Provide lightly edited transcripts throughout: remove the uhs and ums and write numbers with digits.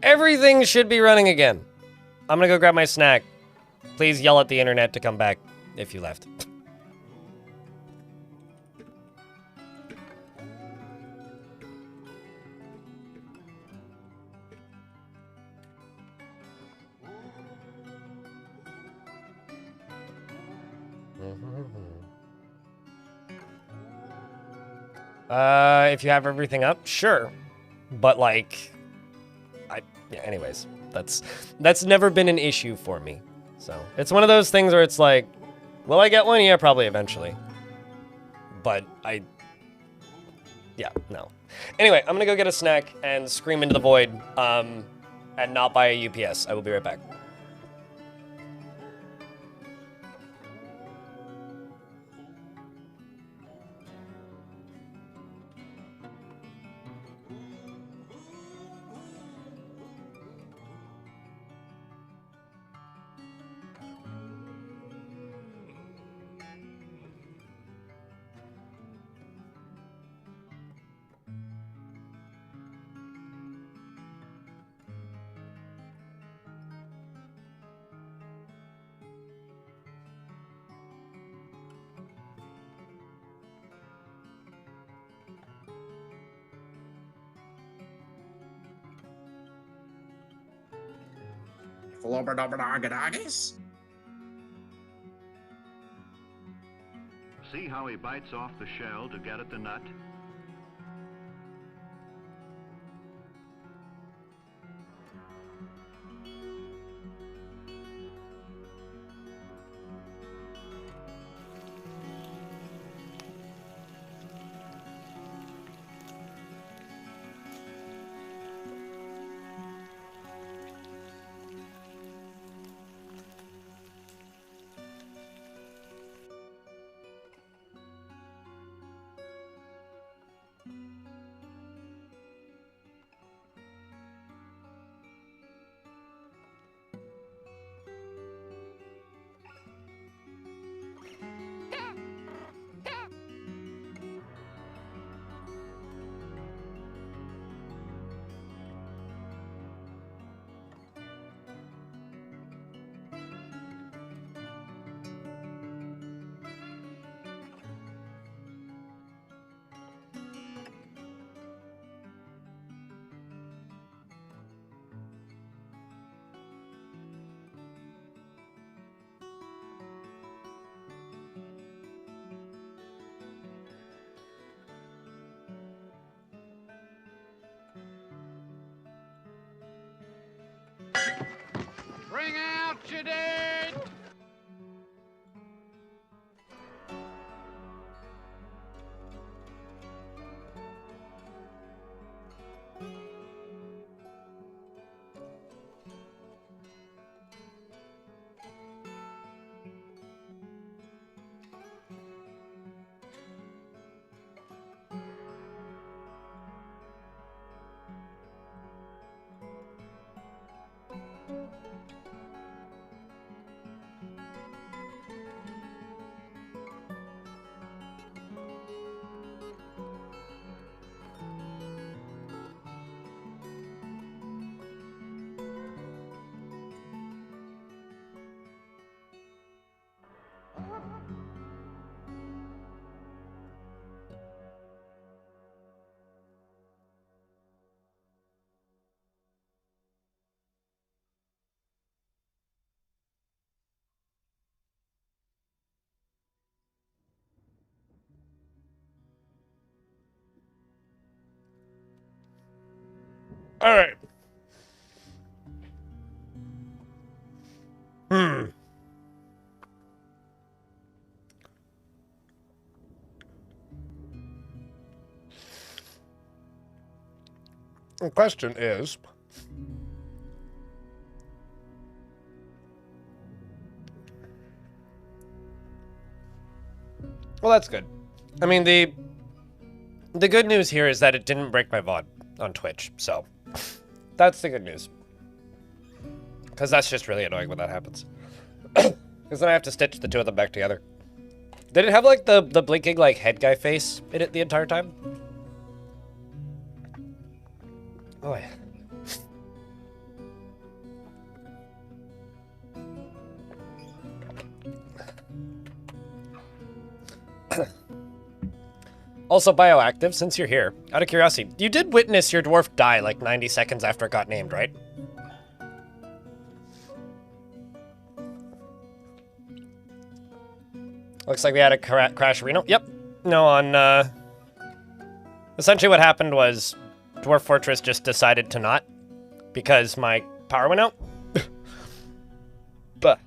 Everything should be running again. I'm gonna go grab my snack. Please yell at the internet to come back if you left. If you have everything up, sure. But like, yeah, anyways, that's never been an issue for me. So it's one of those things where it's like, will I get one? Yeah, probably eventually. But yeah, no. Anyway, I'm gonna go get a snack and scream into the void, and not buy a UPS. I will be right back. See how he bites off the shell to get at the nut? Bring out your dead! All right. The question is, well, that's good. I mean, the good news here is that it didn't break my VOD on Twitch, so that's the good news. Because that's just really annoying when that happens. Because then I have to stitch the two of them back together. Did it have, like, the blinking, like, head guy face in it the entire time? Oh, yeah. Also bioactive, since you're here. Out of curiosity, you did witness your dwarf die like 90 seconds after it got named, right? Looks like we had a crash Reno. Yep. No, on, essentially what happened was Dwarf Fortress just decided to not because my power went out. But.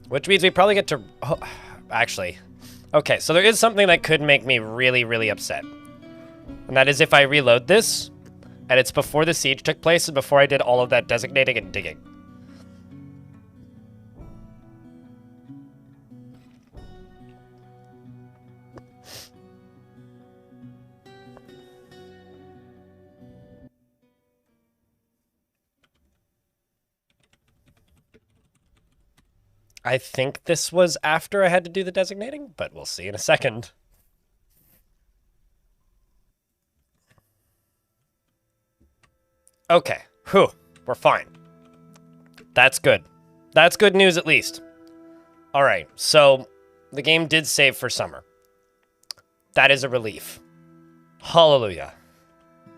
Which means we probably get to... Oh, actually. Okay, so there is something that could make me really, really upset. And that is if I reload this, and it's before the siege took place and before I did all of that designating and digging. I think this was after I had to do the designating, but we'll see in a second. Okay, whew, we're fine. That's good. That's good news at least. All right, so the game did save for summer. That is a relief. Hallelujah.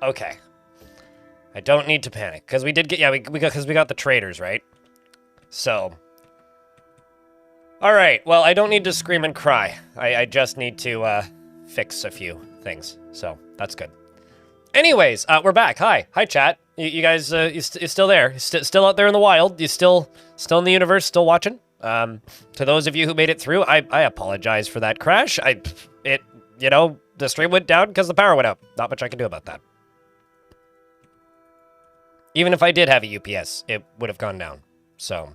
Okay. I don't need to panic, because we did get, yeah, we got the traders, right? So... Alright, well, I don't need to scream and cry. I just need to, fix a few things. So, that's good. Anyways, we're back. Hi. Hi, chat. You guys, you're still there. Still out there in the wild. You still in the universe, still watching. To those of you who made it through, I apologize for that crash. You know, the stream went down because the power went out. Not much I can do about that. Even if I did have a UPS, it would have gone down. So,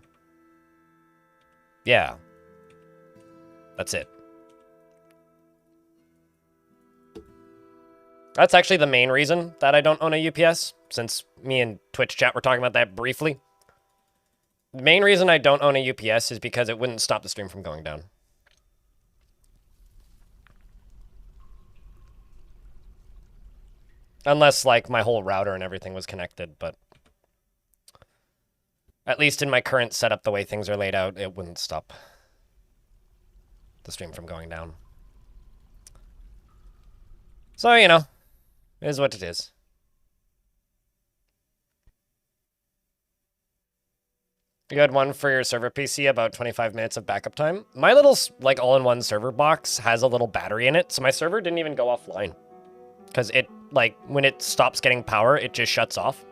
yeah. That's it. That's actually the main reason that I don't own a UPS, since me and Twitch chat were talking about that briefly. The main reason I don't own a UPS is because it wouldn't stop the stream from going down. Unless, like, my whole router and everything was connected, but... At least in my current setup, the way things are laid out, it wouldn't stop the stream from going down. So, you know, it is what it is. You had one for your server PC, about 25 minutes of backup time. My little, like, all-in-one server box has a little battery in it, so my server didn't even go offline. Because it, like, when it stops getting power, it just shuts off.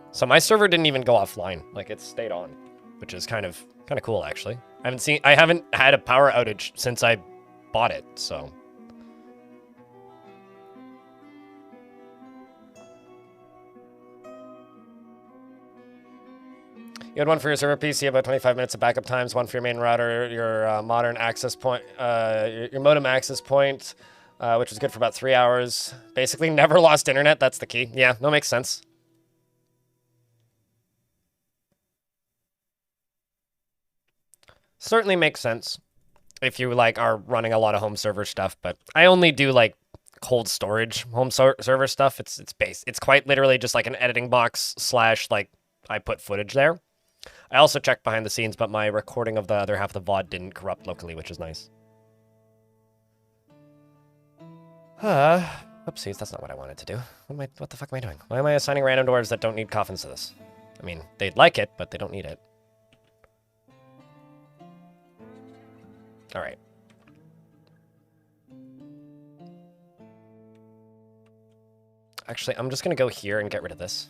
So my server didn't even go offline. Like, it stayed on, which is kind of cool, actually. I haven't had a power outage since I bought it, so. You had one for your server PC, about 25 minutes of backup times, one for your main router, your modern access point, your modem access point, which was good for about 3 hours. Basically never lost internet, that's the key. Yeah, no, makes sense. Certainly makes sense if you, like, are running a lot of home server stuff, but I only do, like, cold storage home server stuff. It's quite literally just like an editing box / like, I put footage there. I also checked behind the scenes, but my recording of the other half of the VOD didn't corrupt locally, which is nice. Oopsies, that's not what I wanted to do. What the fuck am I doing? Why am I assigning random dwarves that don't need coffins to this? I mean, they'd like it, but they don't need it. Alright. Actually, I'm just gonna go here and get rid of this.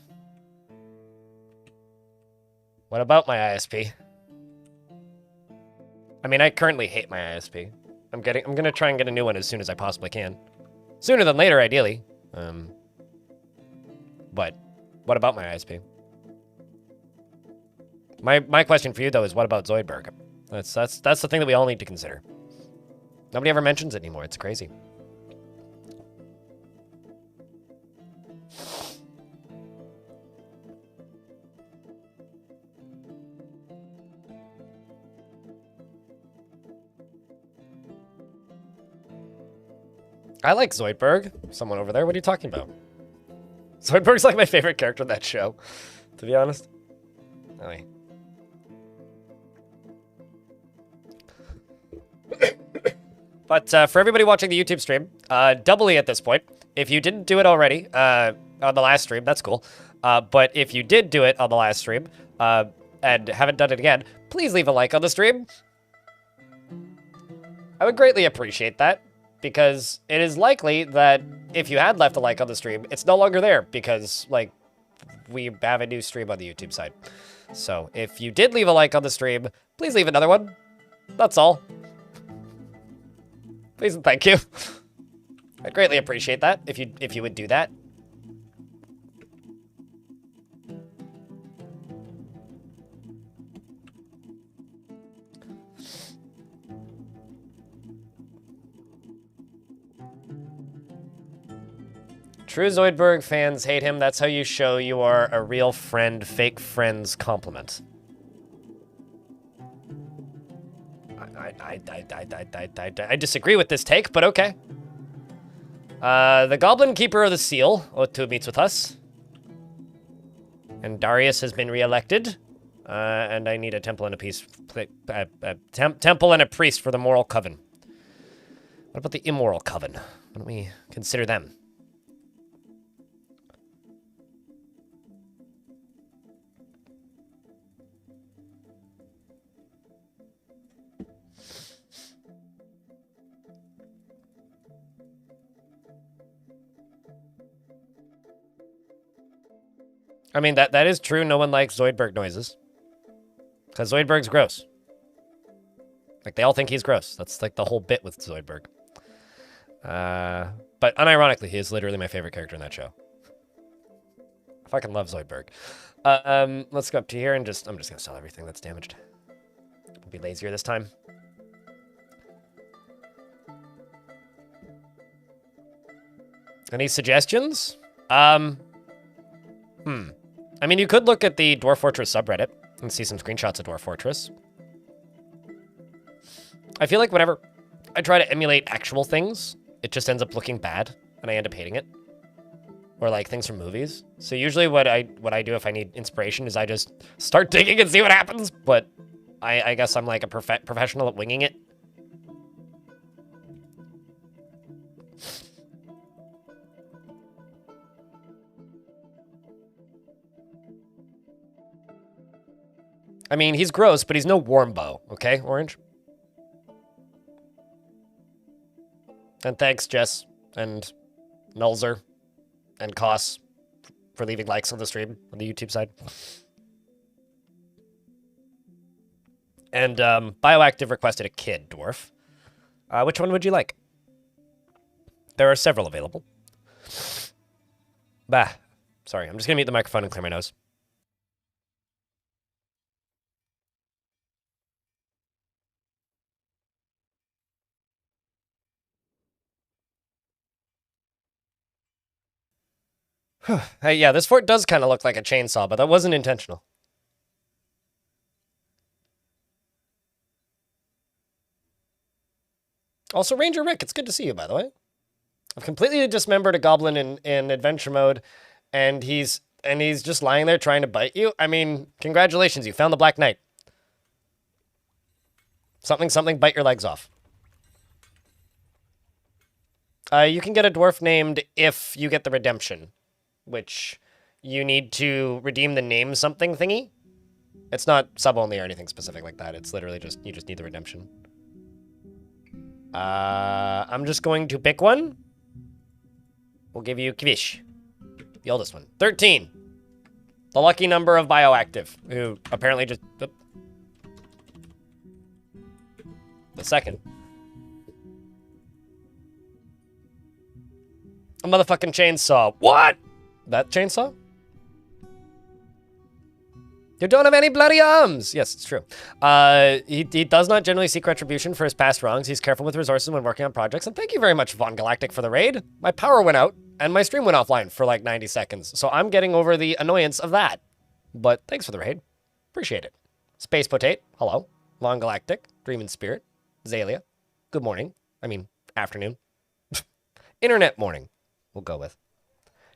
What about my ISP? I mean, I currently hate my ISP. I'm gonna try and get a new one as soon as I possibly can. Sooner than later, ideally. But what about my ISP? My question for you, though, is what about Zoidberg? That's the thing that we all need to consider. Nobody ever mentions it anymore. It's crazy. I like Zoidberg. Someone over there. What are you talking about? Zoidberg's like my favorite character in that show, to be honest. Anyway. But for everybody watching the YouTube stream, doubly at this point, if you didn't do it already on the last stream, that's cool. But if you did do it on the last stream and haven't done it again, please leave a like on the stream. I would greatly appreciate that, because it is likely that if you had left a like on the stream, it's no longer there because, like, we have a new stream on the YouTube side. So if you did leave a like on the stream, please leave another one. That's all. Please and thank you. I'd greatly appreciate that if you would do that. True Zoidberg fans hate him. That's how you show you are a real friend. Fake friends compliment. I disagree with this take, but okay. The Goblin Keeper of the Seal, Otu, meets with us. And Darius has been re-elected. And I need a temple and a priest. Temple and a priest for the Moral Coven. What about the Immoral Coven? Why don't we consider them? I mean, that is true. No one likes Zoidberg noises. Because Zoidberg's gross. Like, they all think he's gross. That's, like, the whole bit with Zoidberg. But unironically, he is literally my favorite character in that show. I fucking love Zoidberg. Let's go up to here and I'm just going to sell everything that's damaged. I'll be lazier this time. Any suggestions? I mean, you could look at the Dwarf Fortress subreddit and see some screenshots of Dwarf Fortress. I feel like whenever I try to emulate actual things, it just ends up looking bad, and I end up hating it. Or, like, things from movies. So usually what I do if I need inspiration is I just start digging and see what happens, but I guess I'm, like, a professional at winging it. I mean, he's gross, but he's no Warmbow, okay, Orange? And thanks, Jess, and Nulzer, and Koss for leaving likes on the stream, on the YouTube side. And Bioactive requested a kid dwarf. Which one would you like? There are several available. Bah. Sorry, I'm just gonna mute the microphone and clear my nose. Hey, yeah, this fort does kind of look like a chainsaw, but that wasn't intentional. Also, Ranger Rick, it's good to see you, by the way. I've completely dismembered a goblin in adventure mode, and he's just lying there trying to bite you. I mean, congratulations, you found the Black Knight. Something, bite your legs off. You can get a dwarf named if you get the redemption, which you need to redeem the name something thingy. It's not sub-only or anything specific like that. It's literally just, you just need the redemption. I'm just going to pick one. We'll give you Kvish, the oldest one. 13. The lucky number of Bioactive, who apparently just... The second. A motherfucking chainsaw. What? That chainsaw? You don't have any bloody arms! Yes, it's true. He does not generally seek retribution for his past wrongs. He's careful with resources when working on projects. And thank you very much, Von Galactic, for the raid. My power went out, and my stream went offline for like 90 seconds. So I'm getting over the annoyance of that. But thanks for the raid. Appreciate it. Space Potate, hello. Von Galactic, Dream and Spirit, Zalia, good morning. I mean, afternoon. Internet morning, we'll go with.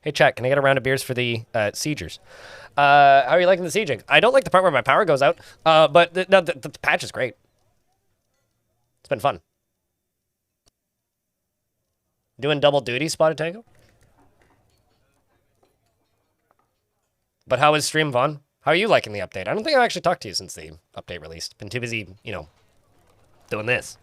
Hey, chat, can I get a round of beers for the siegers? How are you liking the sieging? I don't like the part where my power goes out, but the patch is great. It's been fun. Doing double duty, Spotted Tango. But how is stream, Vaughn? How are you liking the update? I don't think I've actually talked to you since the update released. Been too busy, you know, doing this.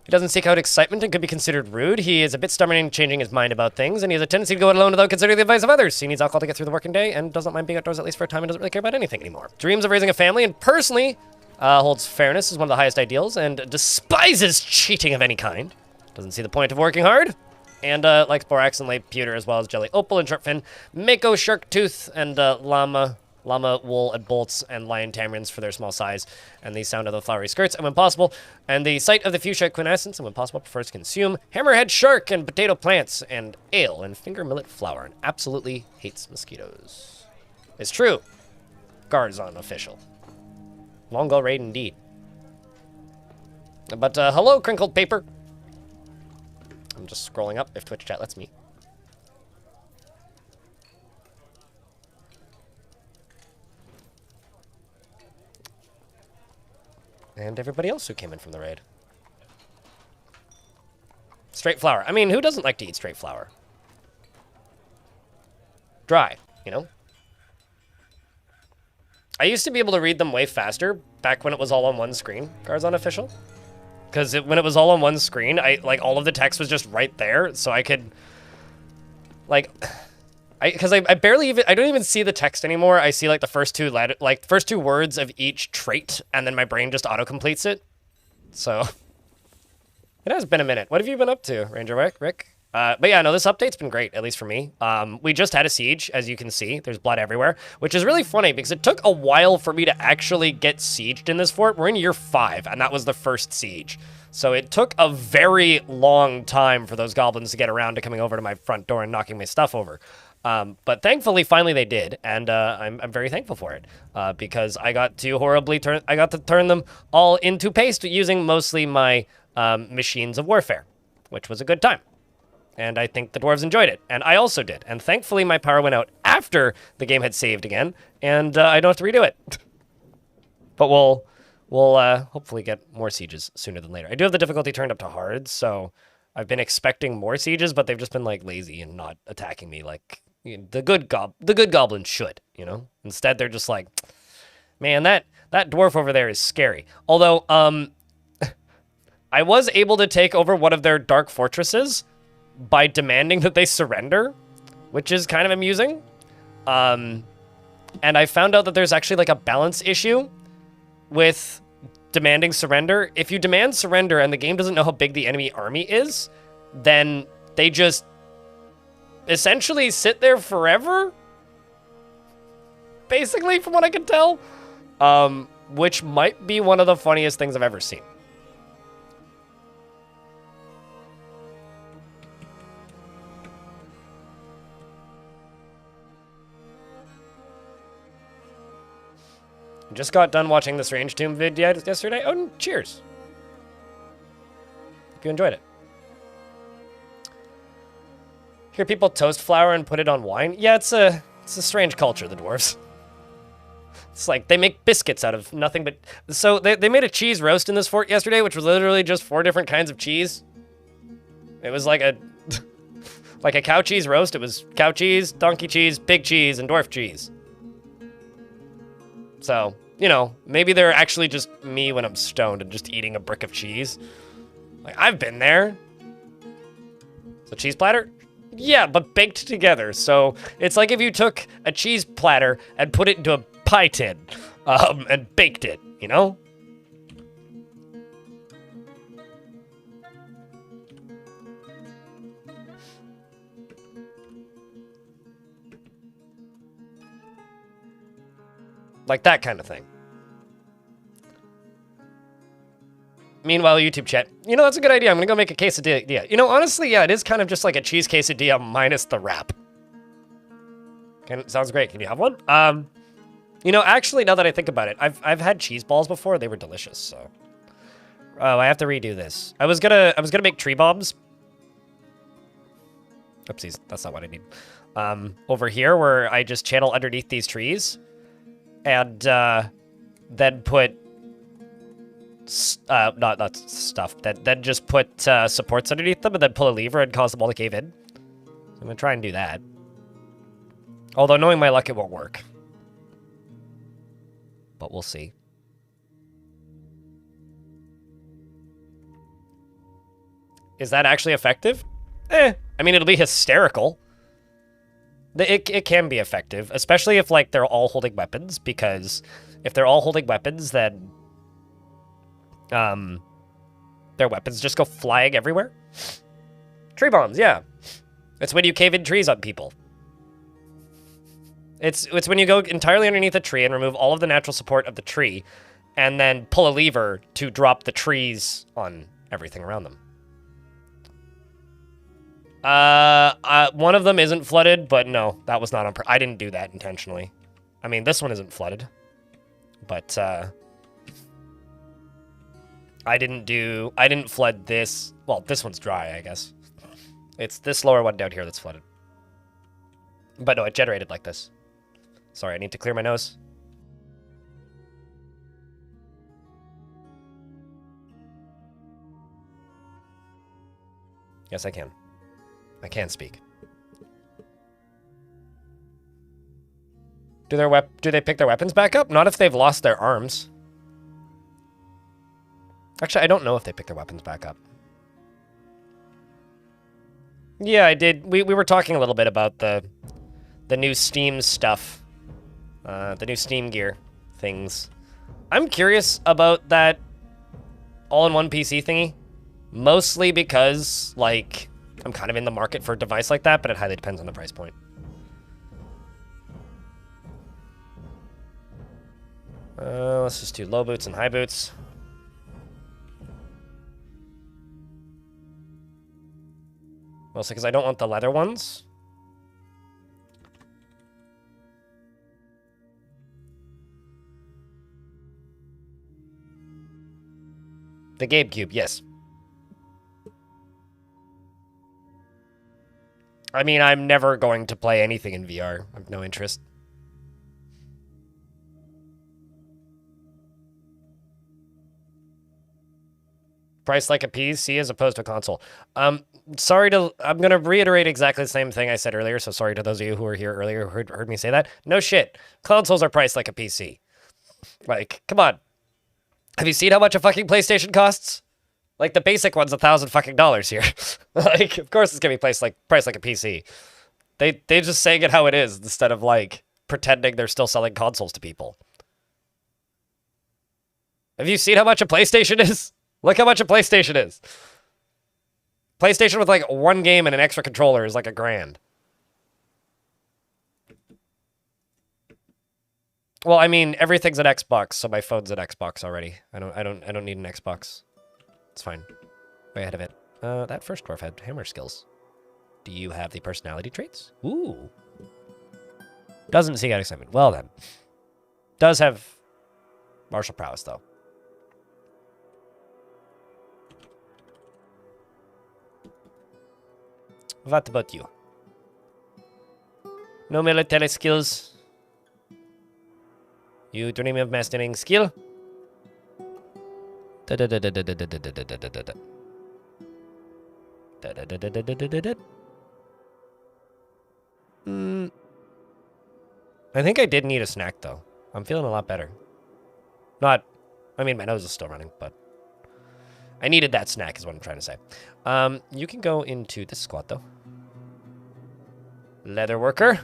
He doesn't seek out excitement and could be considered rude. He is a bit stubborn in changing his mind about things, and he has a tendency to go it alone without considering the advice of others. He needs alcohol to get through the working day and doesn't mind being outdoors at least for a time and doesn't really care about anything anymore. Dreams of raising a family and personally holds fairness as one of the highest ideals and despises cheating of any kind. Doesn't see the point of working hard. And likes borax and late pewter as well as jelly opal and sharkfin, mako shark tooth, and llama wool and bolts and lion tamarins for their small size and the sound of the flowery skirts and when possible, and the sight of the fuchsia quintessence and when possible prefers to consume hammerhead shark and potato plants and ale and finger millet flour and absolutely hates mosquitoes. It's true. Garzon official. Long ago raid indeed. But hello, crinkled paper. I'm just scrolling up if Twitch chat lets me. And everybody else who came in from the raid. Straight flour. I mean, who doesn't like to eat straight flour? Dry, you know? I used to be able to read them way faster back when it was all on one screen, Garzon official. Because when it was all on one screen, all of the text was just right there, so I could, because I barely even, I don't even see the text anymore. I see like the first two words of each trait, and then my brain just auto-completes it. So, it has been a minute. What have you been up to, Ranger Rick? But yeah, no, this update's been great, at least for me. We just had a siege, as you can see. There's blood everywhere, which is really funny because it took a while for me to actually get sieged in this fort. We're in year 5, and that was the first siege. So it took a very long time for those goblins to get around to coming over to my front door and knocking my stuff over. But thankfully, finally they did, and I'm very thankful for it because I got to turn them all into paste using mostly my machines of warfare, which was a good time. And I think the dwarves enjoyed it, and I also did. And thankfully, my power went out after the game had saved again, and I don't have to redo it. But we'll hopefully get more sieges sooner than later. I do have the difficulty turned up to hard, so I've been expecting more sieges, but they've just been like lazy and not attacking me like the good goblins should, you know? Instead, they're just like, man, that dwarf over there is scary. Although, I was able to take over one of their dark fortresses by demanding that they surrender, which is kind of amusing. And I found out that there's actually like a balance issue with demanding surrender. If you demand surrender and the game doesn't know how big the enemy army is, then they just essentially sit there forever, basically, from what I can tell, which might be one of the funniest things I've ever seen. Just got done watching the Strange Tomb vid yesterday. Oh, cheers. Hope you enjoyed it. Hear people toast flour and put it on wine? Yeah, it's a strange culture, the dwarves. It's like they make biscuits out of nothing but... So they made a cheese roast in this fort yesterday, which was literally just 4 different kinds of cheese. It was like a like a cow cheese roast. It was cow cheese, donkey cheese, pig cheese, and dwarf cheese. So, you know, maybe they're actually just me when I'm stoned and just eating a brick of cheese. Like, I've been there. It's a cheese platter? Yeah, but baked together. So it's like if you took a cheese platter and put it into a pie tin and baked it, you know? Like that kind of thing. Meanwhile, YouTube chat, you know, that's a good idea. I'm gonna go make a quesadilla. You know, honestly, yeah, it is kind of just like a cheese quesadilla minus the wrap. Sounds great. Can you have one? You know, actually, now that I think about it, I've had cheese balls before. They were delicious. So, oh, I have to redo this. I was gonna make tree bombs. Oopsies, that's not what I need. Over here, where I just channel underneath these trees. And then put not stuff, that just put supports underneath them and then pull a lever and cause them all to cave in. So I'm gonna try and do that. Although knowing my luck, it won't work. But we'll see. Is that actually effective? I mean, it'll be hysterical. It can be effective, especially if, like, they're all holding weapons, because if they're all holding weapons, then their weapons just go flying everywhere. Tree bombs, yeah. It's when you cave in trees on people. It's when you go entirely underneath a tree and remove all of the natural support of the tree, and then pull a lever to drop the trees on everything around them. One of them isn't flooded, but no, that was not on I didn't do that intentionally. I mean, this one isn't flooded, but, I didn't flood this. Well, this one's dry, I guess. It's this lower one down here that's flooded. But no, it generated like this. Sorry, I need to clear my nose. Yes, I can. I can speak. Do they pick their weapons back up? Not if they've lost their arms. Actually, I don't know if they pick their weapons back up. Yeah, I did. We were talking a little bit about the new Steam stuff. The new Steam gear things. I'm curious about that all-in-one PC thingy. Mostly because, like, I'm kind of in the market for a device like that, but it highly depends on the price point. Let's just do low boots and high boots. Mostly because I don't want the leather ones. The GameCube, yes. I mean, I'm never going to play anything in VR. I have no interest. Price like a PC as opposed to a console. I'm going to reiterate exactly the same thing I said earlier, so sorry to those of you who were here earlier who heard me say that. No shit. Consoles are priced like a PC. Like, come on. Have you seen how much a fucking PlayStation costs? Like, the basic one's $1,000 here. Like, of course it's gonna be priced like a PC. They just saying it how it is instead of, like, pretending they're still selling consoles to people. Have you seen how much a PlayStation is? Look how much a PlayStation is. PlayStation with, like, one game and an extra controller is like $1,000. Well, I mean, everything's an Xbox, so my phone's an Xbox already. I don't need an Xbox. It's fine. Way ahead of it. That first dwarf had hammer skills. Do you have the personality traits? Ooh. Doesn't seek out excitement. Well then. Does have martial prowess, though. What about you? No military skills? You dream of mastering skill? I think I did need a snack, though. I'm feeling a lot better. I mean, my nose is still running, but I needed that snack is what I'm trying to say. You can go into this squad, though. Leather worker.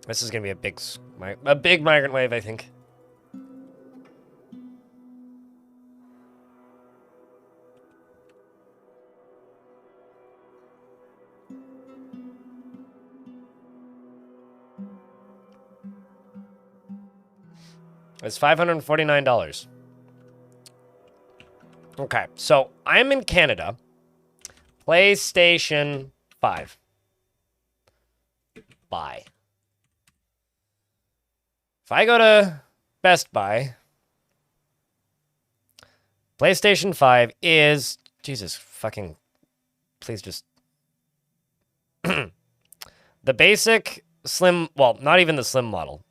This is going to be a big migrant wave, I think. It's $549. Okay, so I'm in Canada. PlayStation 5. Buy. If I go to Best Buy, PlayStation 5 is... Jesus fucking... Please just... The basic slim... Well, not even the slim model.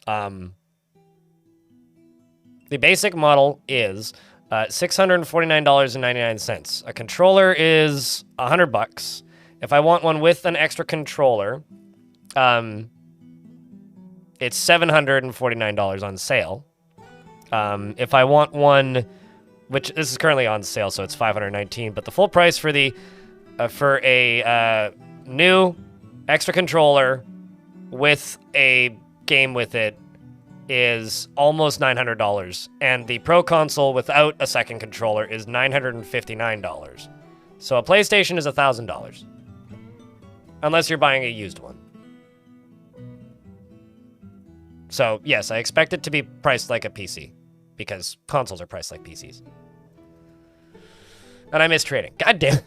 The basic model is $649.99. A controller is $100. If I want one with an extra controller, it's $749 on sale. If I want one, which this is currently on sale, so it's $519, but the full price for the for a new extra controller with a game with it is almost $900, and the Pro console without a second controller is $959. So a PlayStation is $1,000, unless you're buying a used one. So yes, I expect it to be priced like a PC, because consoles are priced like PCs. And I miss trading. God damn it.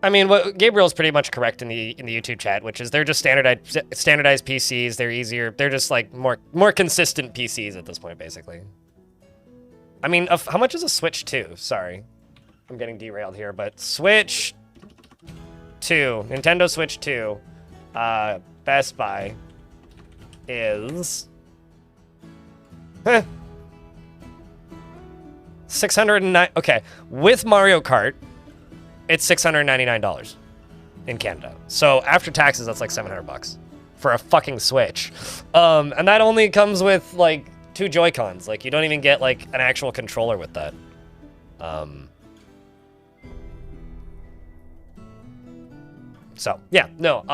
I mean, what Gabriel's pretty much correct in the YouTube chat, which is they're just standardized PCs. They're easier. They're just like more consistent PCs at this point, basically. I mean, how much is a Switch 2? Sorry, I'm getting derailed here, but Switch 2, Nintendo Switch 2, Best Buy is 609. Okay, with Mario Kart, it's $699 in Canada. So after taxes, that's like $700 for a fucking Switch. And that only comes with like 2 Joy-Cons. Like you don't even get like an actual controller with that. So yeah, no.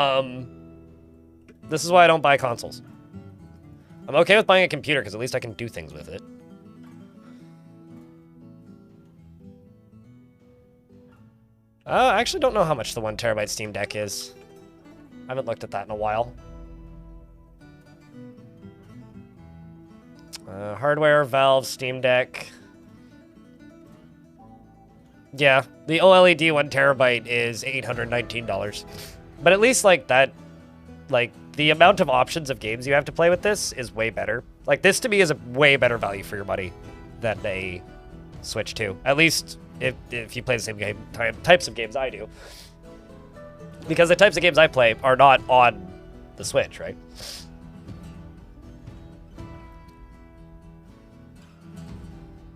This is why I don't buy consoles. I'm okay with buying a computer because at least I can do things with it. I actually don't know how much the 1 terabyte Steam Deck is. I haven't looked at that in a while. Hardware, Valve, Steam Deck. Yeah, the OLED 1 terabyte is $819. But at least like that, like the amount of options of games you have to play with this is way better. Like this to me is a way better value for your money than a Switch 2. At least if you play the same types of games I do. Because the types of games I play are not on the Switch, right?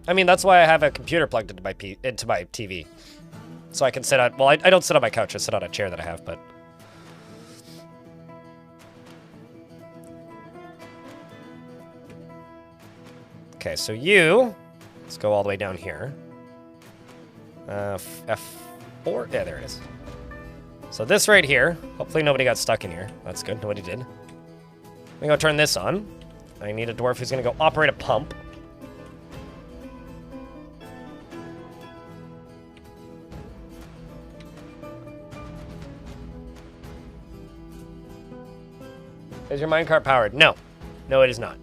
I mean, that's why I have a computer plugged into my TV. So I can sit on, well, I don't sit on my couch, I sit on a chair that I have, but... Okay, so let's go all the way down here. F4, yeah, there it is. So this right here, hopefully nobody got stuck in here. That's good, nobody did. I'm gonna go turn this on. I need a dwarf who's gonna go operate a pump. Is your minecart powered? No. No, it is not.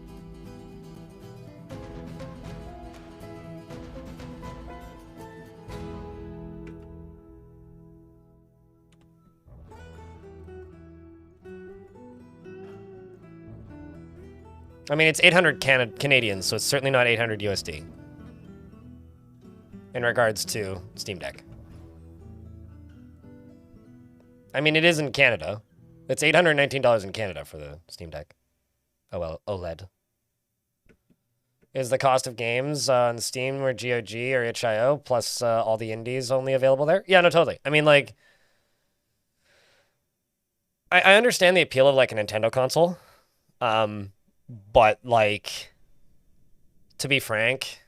I mean, it's 800 Canadian, so it's certainly not 800 USD. In regards to Steam Deck. I mean, it is in Canada. It's $819 in Canada for the Steam Deck. Oh, well, OLED. Is the cost of games on Steam or GOG or itch.io plus all the indies only available there? Yeah, no, totally. I mean, like... I understand the appeal of, like, a Nintendo console. But, like... To be frank...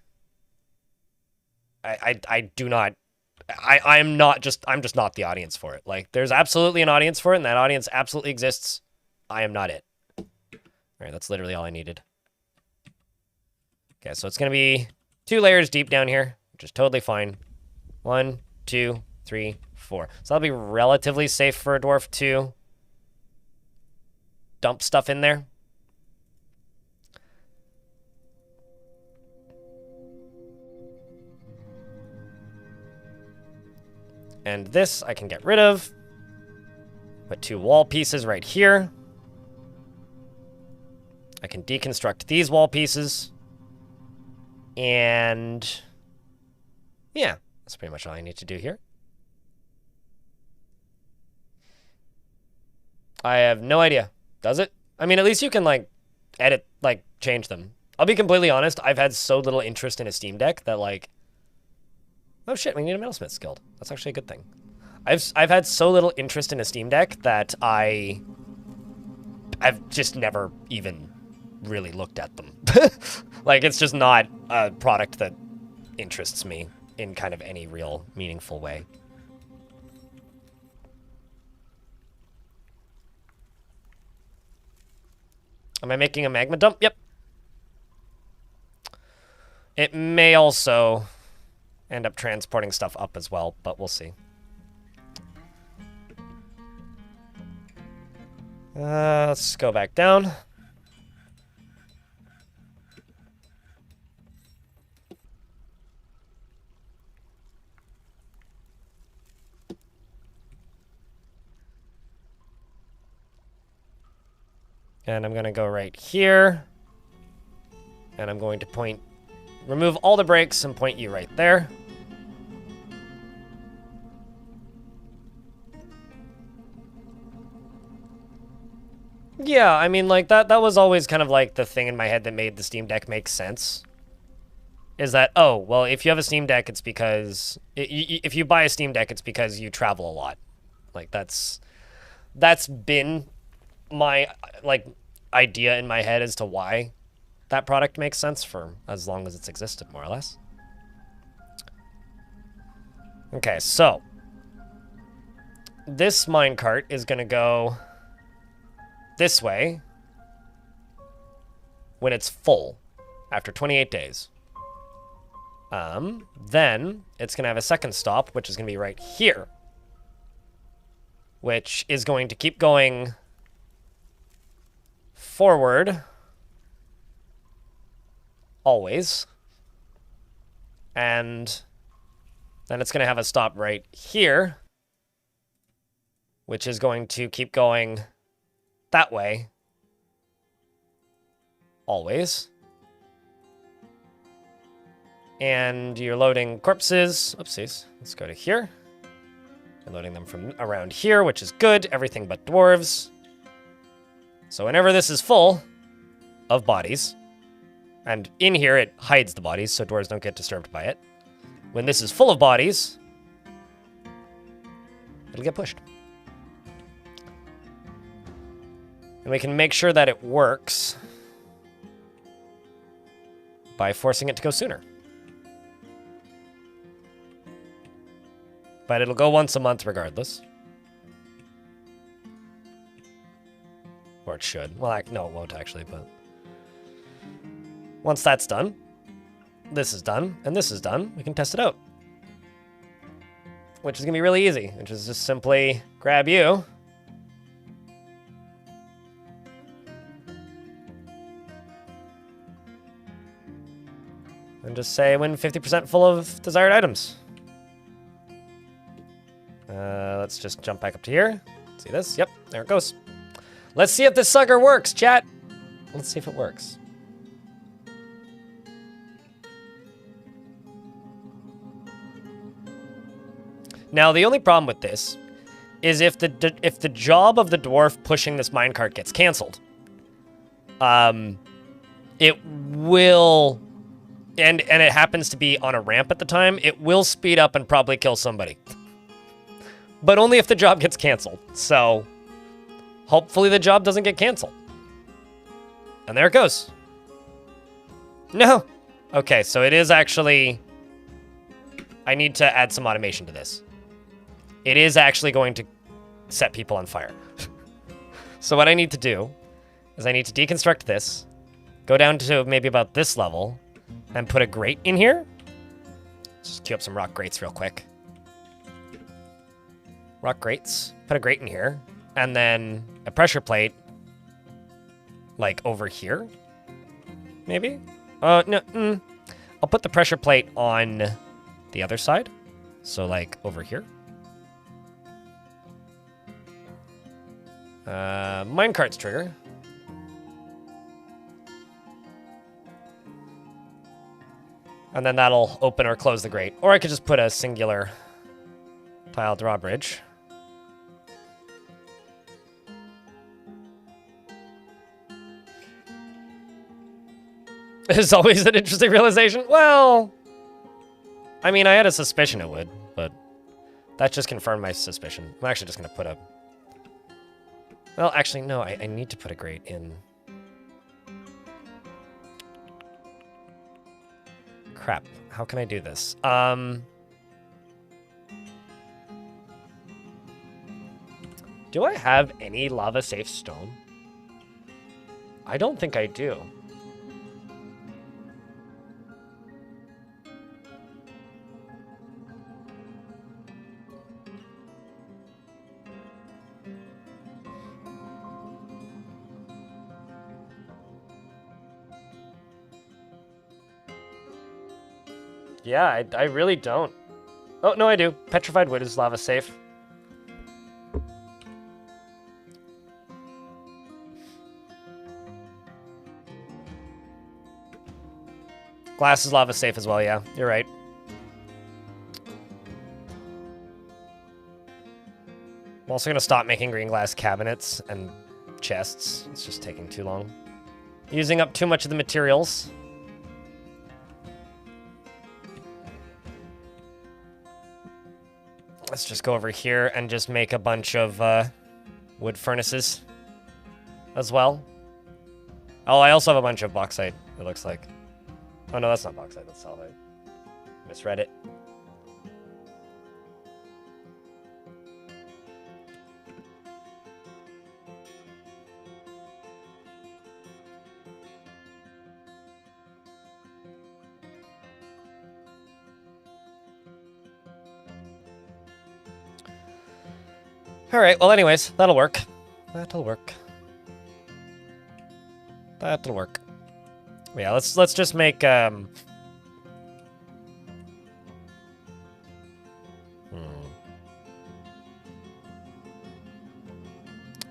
I do not... I'm just not the audience for it. Like, there's absolutely an audience for it, and that audience absolutely exists. I am not it. All right, that's literally all I needed. Okay, so it's going to be 2 layers deep down here, which is totally fine. 1, 2, 3, 4. So that'll be relatively safe for a dwarf to dump stuff in there. And this I can get rid of. Put 2 wall pieces right here. I can deconstruct these wall pieces. And yeah, That's pretty much all I need to do here. I have no idea. Does it? I mean, at least you can, like, edit, like, change them. I'll be completely honest, I've had so little interest in a Steam Deck that, like... Oh shit, we need a Metalsmith's Guild. That's actually a good thing. I've had so little interest in a Steam Deck that I've just never even really looked at them. Like, it's just not a product that interests me in kind of any real meaningful way. Am I making a magma dump? Yep. It may also end up transporting stuff up as well, but we'll see. Let's go back down. And I'm going to go right here. And I'm going to remove all the brakes and point you right there. Yeah, I mean, like, that was always kind of like the thing in my head that made the Steam Deck make sense. Is that, oh, well, if you have a Steam Deck, it's because... If you buy a Steam Deck, it's because you travel a lot. Like, that's been my, like, idea in my head as to why that product makes sense for as long as it's existed, more or less. Okay, so this minecart is going to go this way when it's full after 28 days. Then it's going to have a second stop, which is going to be right here, which is going to keep going forward always. And then it's going to have a stop right here, which is going to keep going that way always. And you're loading corpses. Oopsies. Let's go to here. You're loading them from around here, which is good. Everything but dwarves. So whenever this is full of bodies, and in here it hides the bodies so dwarves don't get disturbed by it. When this is full of bodies, it'll get pushed. And we can make sure that it works by forcing it to go sooner. But it'll go once a month regardless. Or it should. Well, no, it won't actually, but... Once that's done, this is done, and this is done, we can test it out. Which is going to be really easy, which is just simply grab you. And just say when 50% full of desired items. Let's just jump back up to here. See this? Yep, there it goes. Let's see if this sucker works, chat. Let's see if it works. Now, the only problem with this is if the job of the dwarf pushing this minecart gets canceled, it will, and it happens to be on a ramp at the time, it will speed up and probably kill somebody. But only if the job gets canceled. So, hopefully the job doesn't get canceled. And there it goes. No. Okay, so it is actually... I need to add some automation to this. It is actually going to set people on fire. So what I need to do is I need to deconstruct this, go down to maybe about this level, and put a grate in here. Just queue up some rock grates real quick. Rock grates. Put a grate in here. And then a pressure plate, like over here, maybe? No, I'll put the pressure plate on the other side. So like over here. Minecart's trigger. And then that'll open or close the grate. Or I could just put a singular tile drawbridge. It's always an interesting realization. Well, I mean, I had a suspicion it would, but that just confirmed my suspicion. I'm actually just going to put a... Well, actually, no, I need to put a grate in. Crap. How can I do this? Do I have any lava-safe stone? I don't think I do. Yeah, I really don't. Oh, no, I do. Petrified wood is lava safe. Glass is lava safe as well, yeah. You're right. I'm also going to stop making green glass cabinets and chests. It's just taking too long. Using up too much of the materials. Let's just go over here and just make a bunch of wood furnaces as well. Oh, I also have a bunch of bauxite, it looks like. Oh, no, that's not bauxite, that's salvite. Misread it. All right, well, anyways, that'll work. That'll work. That'll work. Yeah, let's just make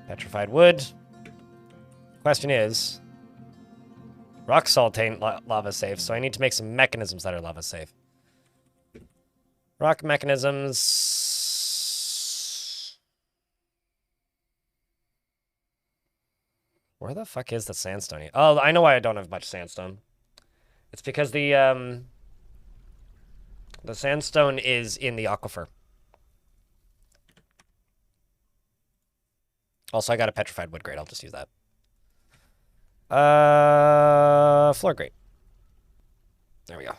petrified wood. Question is, rock salt ain't lava safe, so I need to make some mechanisms that are lava safe. Rock mechanisms. Where the fuck is the sandstone? Oh, I know why I don't have much sandstone. It's because the sandstone is in the aquifer. Also, I got a petrified wood grate. I'll just use that. Floor grate. There we go.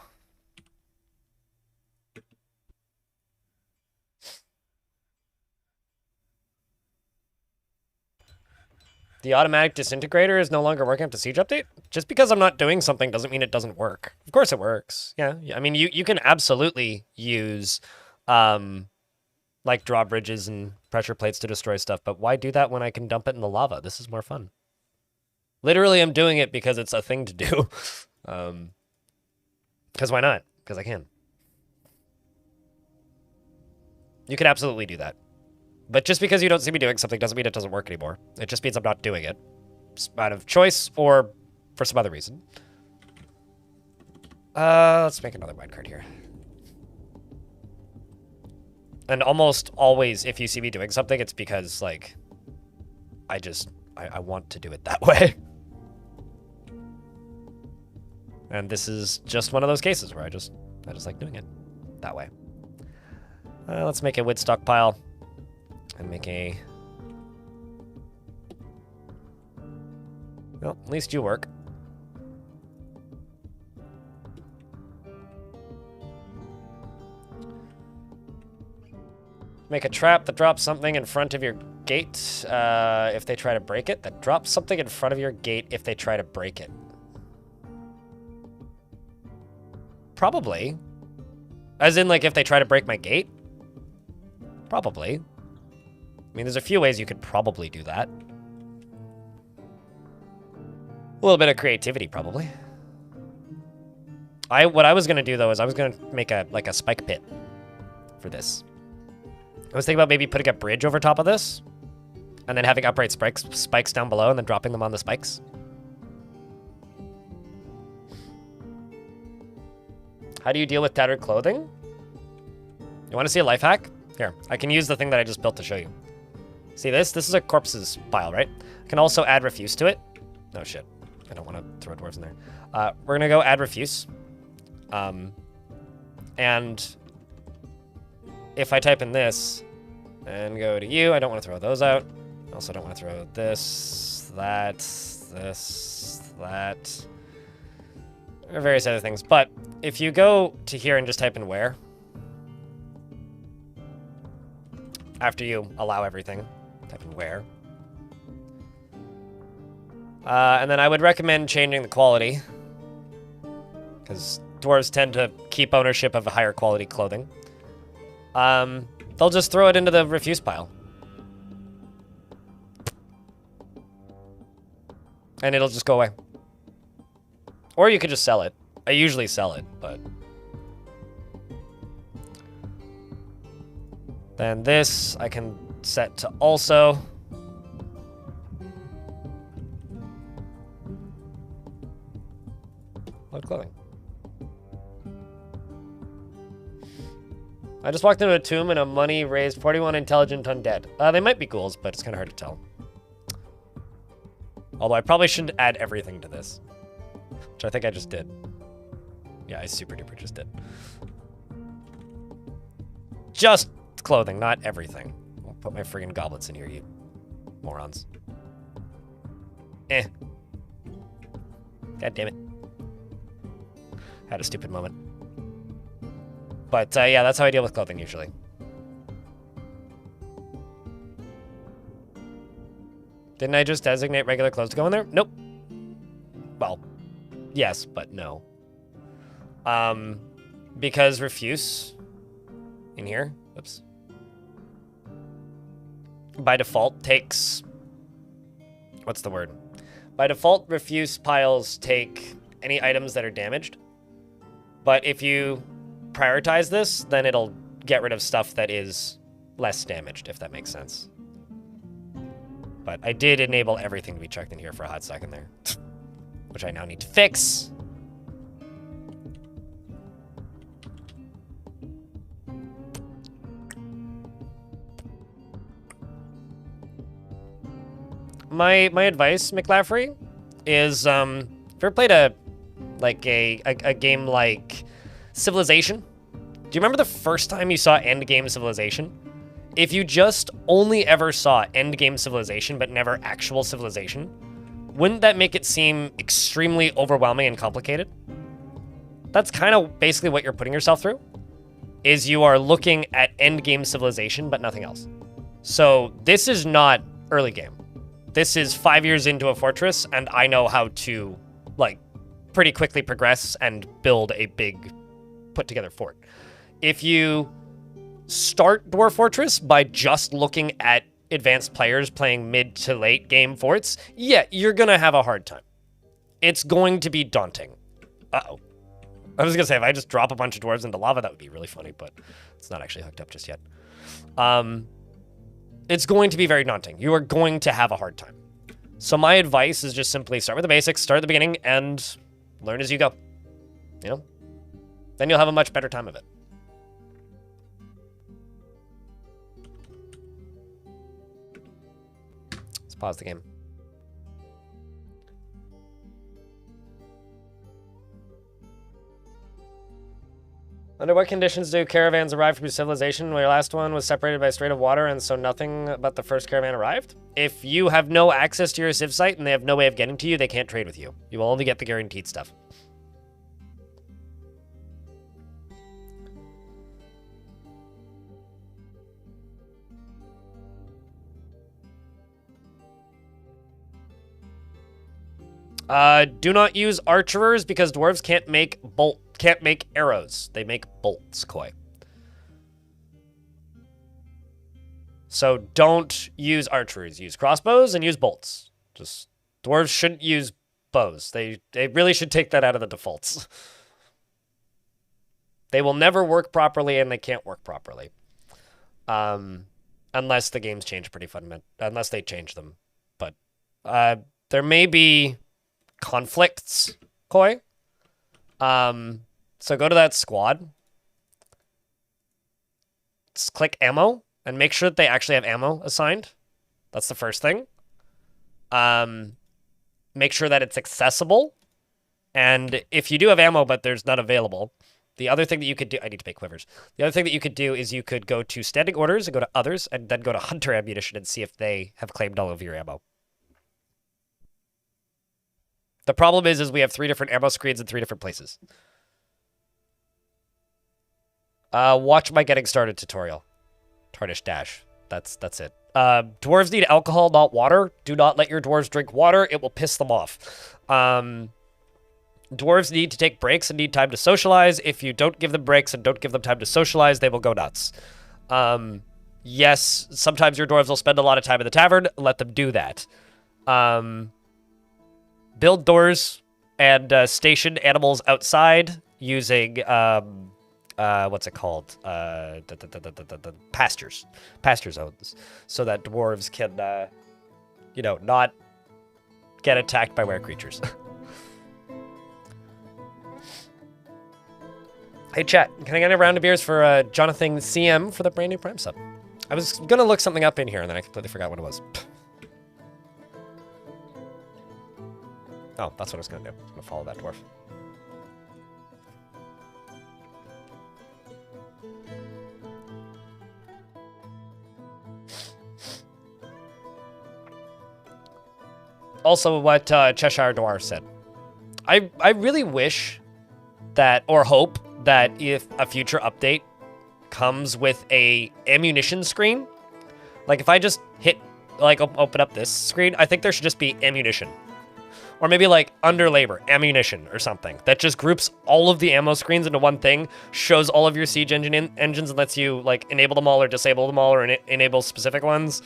The automatic disintegrator is no longer working up to siege update? Just because I'm not doing something doesn't mean it doesn't work. Of course it works. Yeah. I mean, you can absolutely use, like, drawbridges and pressure plates to destroy stuff, but why do that when I can dump it in the lava? This is more fun. Literally, I'm doing it because it's a thing to do. Because why not? Because I can. You can absolutely do that. But just because you don't see me doing something doesn't mean it doesn't work anymore. It just means I'm not doing it. Out of choice or for some other reason. Let's make another minecart here. And almost always, if you see me doing something, it's because, like, I want to do it that way. And this is just one of those cases where I just like doing it that way. Let's make a wood stockpile. And make a... Well, at least you work. Make a trap that drops something in front of your gate if they try to break it. That drops something in front of your gate if they try to break it. Probably. As in, like, if they try to break my gate? Probably. I mean, there's a few ways you could probably do that. A little bit of creativity, probably. What I was gonna do though is I was gonna make a spike pit for this. I was thinking about maybe putting a bridge over top of this, and then having upright spikes down below, and then dropping them on the spikes. How do you deal with tattered clothing? You want to see a life hack? Here, I can use the thing that I just built to show you. See this? This is a corpses pile, right? I can also add refuse to it. No shit. I don't want to throw dwarves in there. We're going to go add refuse. And if I type in this and go to you, I don't want to throw those out. I also don't want to throw this, that, or various other things. But if you go to here and just type in where, after you allow everything, type in where. And then I would recommend changing the quality, because dwarves tend to keep ownership of a higher quality clothing. They'll just throw it into the refuse pile. And it'll just go away. Or you could just sell it. I usually sell it, but... Then this, I can set to also. Load clothing. I just walked into a tomb and a money raised 41 intelligent undead. They might be ghouls, but it's kind of hard to tell. Although I probably shouldn't add everything to this. Which I think I just did. Yeah, I super duper just did. Just clothing, not everything. I'll put my friggin' goblets in here, you morons. God damn it. Had a stupid moment. But yeah, that's how I deal with clothing usually. Didn't I just designate regular clothes to go in there? Nope. Well, yes, but no. Because refuse in here, oops, by default takes, what's the word? By default, refuse piles take any items that are damaged. But if you prioritize this, then it'll get rid of stuff that is less damaged, if that makes sense. But I did enable everything to be checked in here for a hot second there, which I now need to fix. My advice, McLaffrey, is if you ever played a game like Civilization? Do you remember the first time you saw Endgame Civilization? If you just only ever saw Endgame Civilization but never actual Civilization, wouldn't that make it seem extremely overwhelming and complicated? That's kind of basically what you're putting yourself through, is you are looking at Endgame Civilization but nothing else. So this is not early game. This is 5 years into a fortress, and I know how to, like, pretty quickly progress and build a big put-together fort. If you start Dwarf Fortress by just looking at advanced players playing mid to late game forts, yeah, you're gonna have a hard time. It's going to be daunting. Uh-oh. I was gonna say, if I just drop a bunch of dwarves into lava, that would be really funny, but it's not actually hooked up just yet. It's going to be very daunting. You are going to have a hard time. So my advice is just simply start with the basics, start at the beginning, and learn as you go. You know? Then you'll have a much better time of it. Let's pause the game. Under what conditions do caravans arrive from civilization where your last one was separated by a strait of water and so nothing but the first caravan arrived? If you have no access to your civ site and they have no way of getting to you, they can't trade with you. You will only get the guaranteed stuff. Do not use archers because dwarves can't make arrows. They make bolts, Koi. So don't use archers. Use crossbows and use bolts. Just dwarves shouldn't use bows. They really should take that out of the defaults. They will never work properly and they can't work properly. Unless the games change pretty fundamentally. Unless they change them. But there may be conflicts, Koi. So So go to that squad. Just click ammo and make sure that they actually have ammo assigned. That's the first thing. Make sure that it's accessible. And if you do have ammo, but there's none available, the other thing that you could do, I need to make quivers. The other thing that you could do is you could go to standing orders and go to others and then go to hunter ammunition and see if they have claimed all of your ammo. The problem is we have 3 different ammo screens in 3 different places. Watch my getting started tutorial. Tarnish dash. That's it. Dwarves need alcohol, not water. Do not let your dwarves drink water. It will piss them off. Dwarves need to take breaks and need time to socialize. If you don't give them breaks and don't give them time to socialize, they will go nuts. Yes, sometimes your dwarves will spend a lot of time in the tavern. Let them do that. Build doors and station animals outside using, what's it called? Pastures. Pasture zones. So that dwarves can, not get attacked by were creatures. Hey chat, can I get a round of beers for Jonathan CM for the brand new Prime sub? I was gonna look something up in here and then I completely forgot what it was. Oh, that's what I was gonna do. I'm gonna follow that dwarf. Also, what Cheshire Dwarf said. I really wish that, or hope, that if a future update comes with a ammunition screen, like if I just hit, like open up this screen, I think there should just be ammunition. Or maybe like under labor, ammunition or something. That just groups all of the ammo screens into one thing, shows all of your siege engines and lets you like enable them all or disable them all or enable specific ones.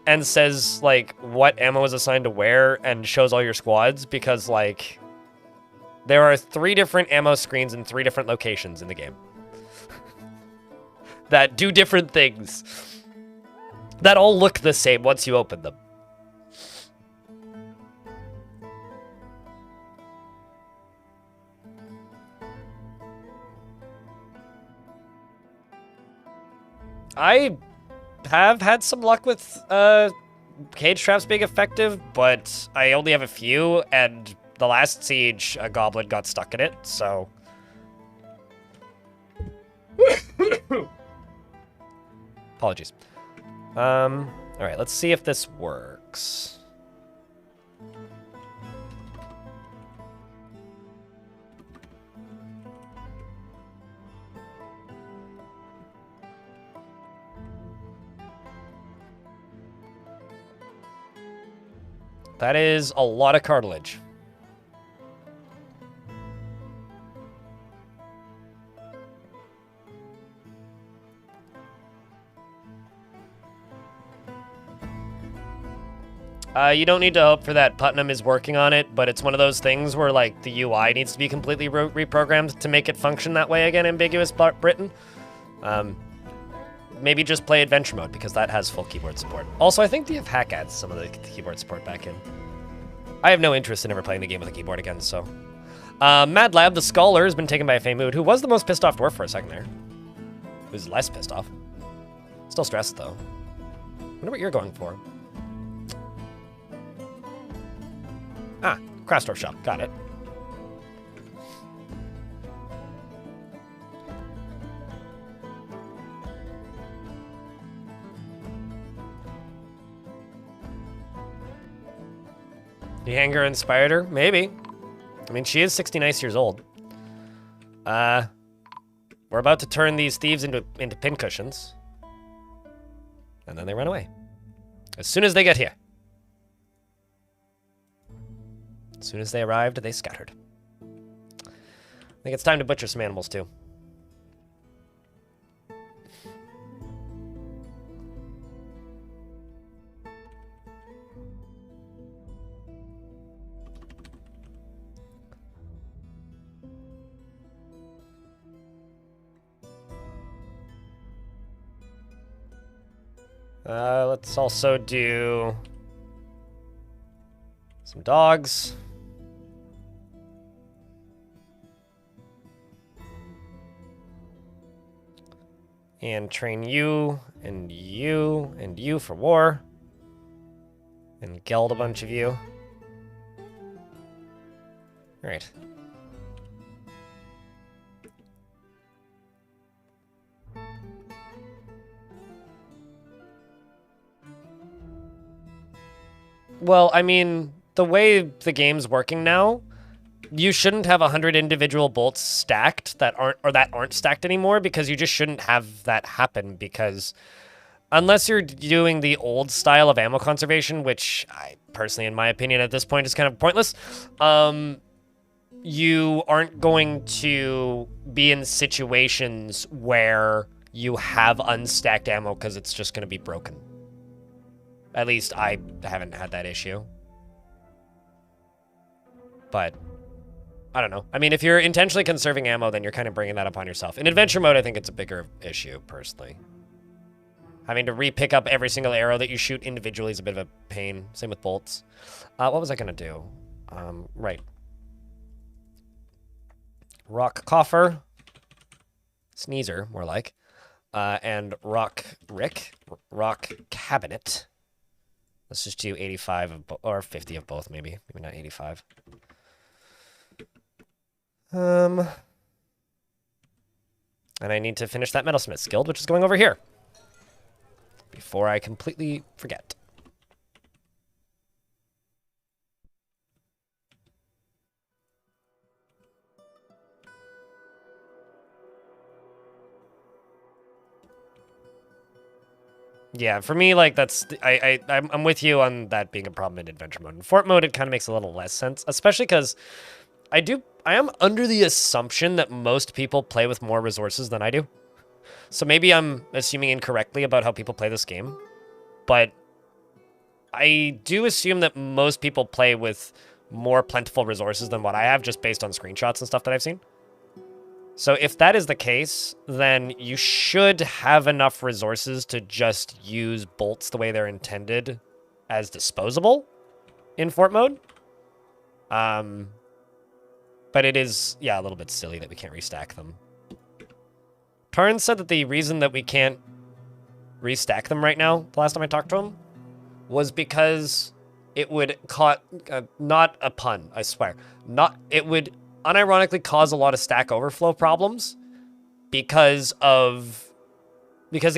And says like what ammo is assigned to where and shows all your squads because like there are 3 different ammo screens in 3 different locations in the game that do different things that all look the same once you open them. I have had some luck with cage traps being effective, but I only have a few, and the last siege, a goblin got stuck in it, so... Apologies. Alright, let's see if this works. That is a lot of cartilage. You don't need to hope for that. Putnam is working on it, but it's one of those things where like the UI needs to be completely reprogrammed to make it function that way again, ambiguous Britain. Maybe just play adventure mode because that has full keyboard support. Also, I think DF Hack adds some of the keyboard support back in. I have no interest in ever playing the game with a keyboard again, so. Mad Lab, the Scholar, has been taken by a Fey Mood, who was the most pissed off dwarf for a second there. Who's less pissed off. Still stressed, though. Wonder what you're going for. Ah, Krasdorf shop. Got it. The anger inspired her? Maybe. I mean, she is 69 years old. We're about to turn these thieves into pincushions. And then they run away. As soon as they get here. As soon as they arrived, they scattered. I think it's time to butcher some animals, too. Let's also do some dogs. And train you, and you, and you for war. And geld a bunch of you. Alright. Well, I mean, the way the game's working now, you shouldn't have 100 individual bolts stacked that aren't stacked anymore, because you just shouldn't have that happen, because unless you're doing the old style of ammo conservation, which I personally, in my opinion, at this point is kind of pointless, you aren't going to be in situations where you have unstacked ammo because it's just going to be broken. At least I haven't had that issue. But I don't know. I mean, if you're intentionally conserving ammo, then you're kind of bringing that upon yourself. In adventure mode, I think it's a bigger issue, personally. Having to re-pick up every single arrow that you shoot individually is a bit of a pain. Same with bolts. What was I going to do? Right. Rock coffer. Sneezer, more like. And rock cabinet. Let's just do 85 of or 50 of both, maybe. Maybe not 85. And I need to finish that metalsmith's guild, which is going over here. Before I completely forget. Yeah, for me, like, that's... I'm with you on that being a problem in adventure mode. In fort mode, it kind of makes a little less sense, especially because I am under the assumption that most people play with more resources than I do. So maybe I'm assuming incorrectly about how people play this game, but I do assume that most people play with more plentiful resources than what I have, just based on screenshots and stuff that I've seen. So if that is the case, then you should have enough resources to just use bolts the way they're intended as disposable in fort mode. But it is, yeah, a little bit silly that we can't restack them. Tarn said that the reason that we can't restack them right now, the last time I talked to him, was because it would not a pun, I swear. It would unironically cause a lot of stack overflow problems because the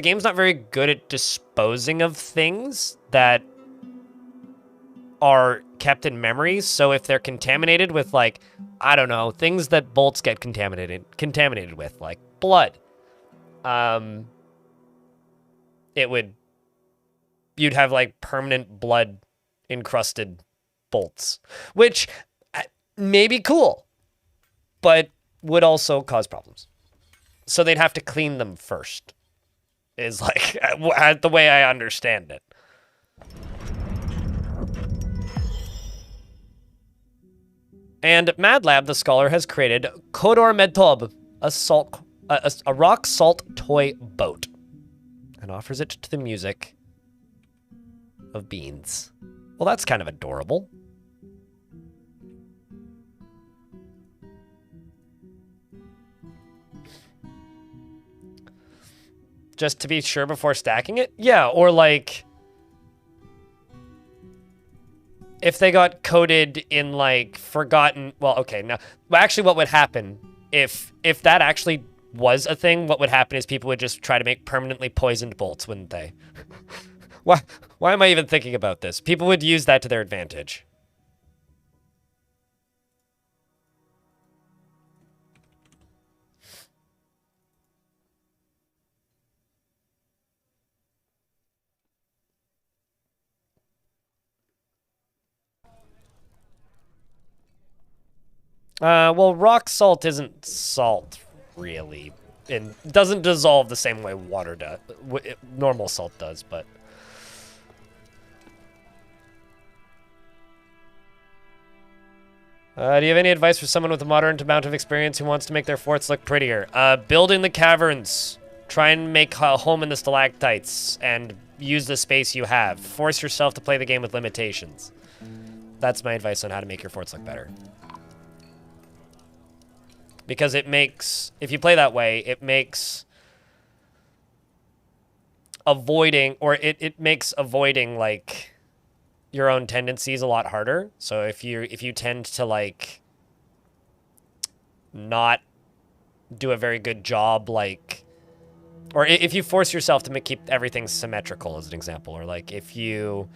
game's not very good at disposing of things that are kept in memory. So if they're contaminated with, like, I don't know, things that bolts get contaminated with, like blood, you'd have like permanent blood encrusted bolts, which may be cool, but would also cause problems. So they'd have to clean them first, is like the way I understand it. And MadLab, the scholar, has created Kodor Medtob, a rock salt toy boat, and offers it to the music of beans. Well, that's kind of adorable. Just to be sure before stacking it? Yeah, or like... if they got coded in, like, forgotten... Well, okay, now... Actually, what would happen, if that actually was a thing, what would happen is people would just try to make permanently poisoned bolts, wouldn't they? Why am I even thinking about this? People would use that to their advantage. Well, rock salt isn't salt, really. And doesn't dissolve the same way water does. Normal salt does, but... do you have any advice for someone with a moderate amount of experience who wants to make their forts look prettier? Build in the caverns. Try and make a home in the stalactites, and use the space you have. Force yourself to play the game with limitations. That's my advice on how to make your forts look better. Because it makes, if you play that way, it makes avoiding, or it makes avoiding, like, your own tendencies a lot harder. So if you tend to, like, not do a very good job, like, or if you force yourself to keep everything symmetrical, as an example, or like if you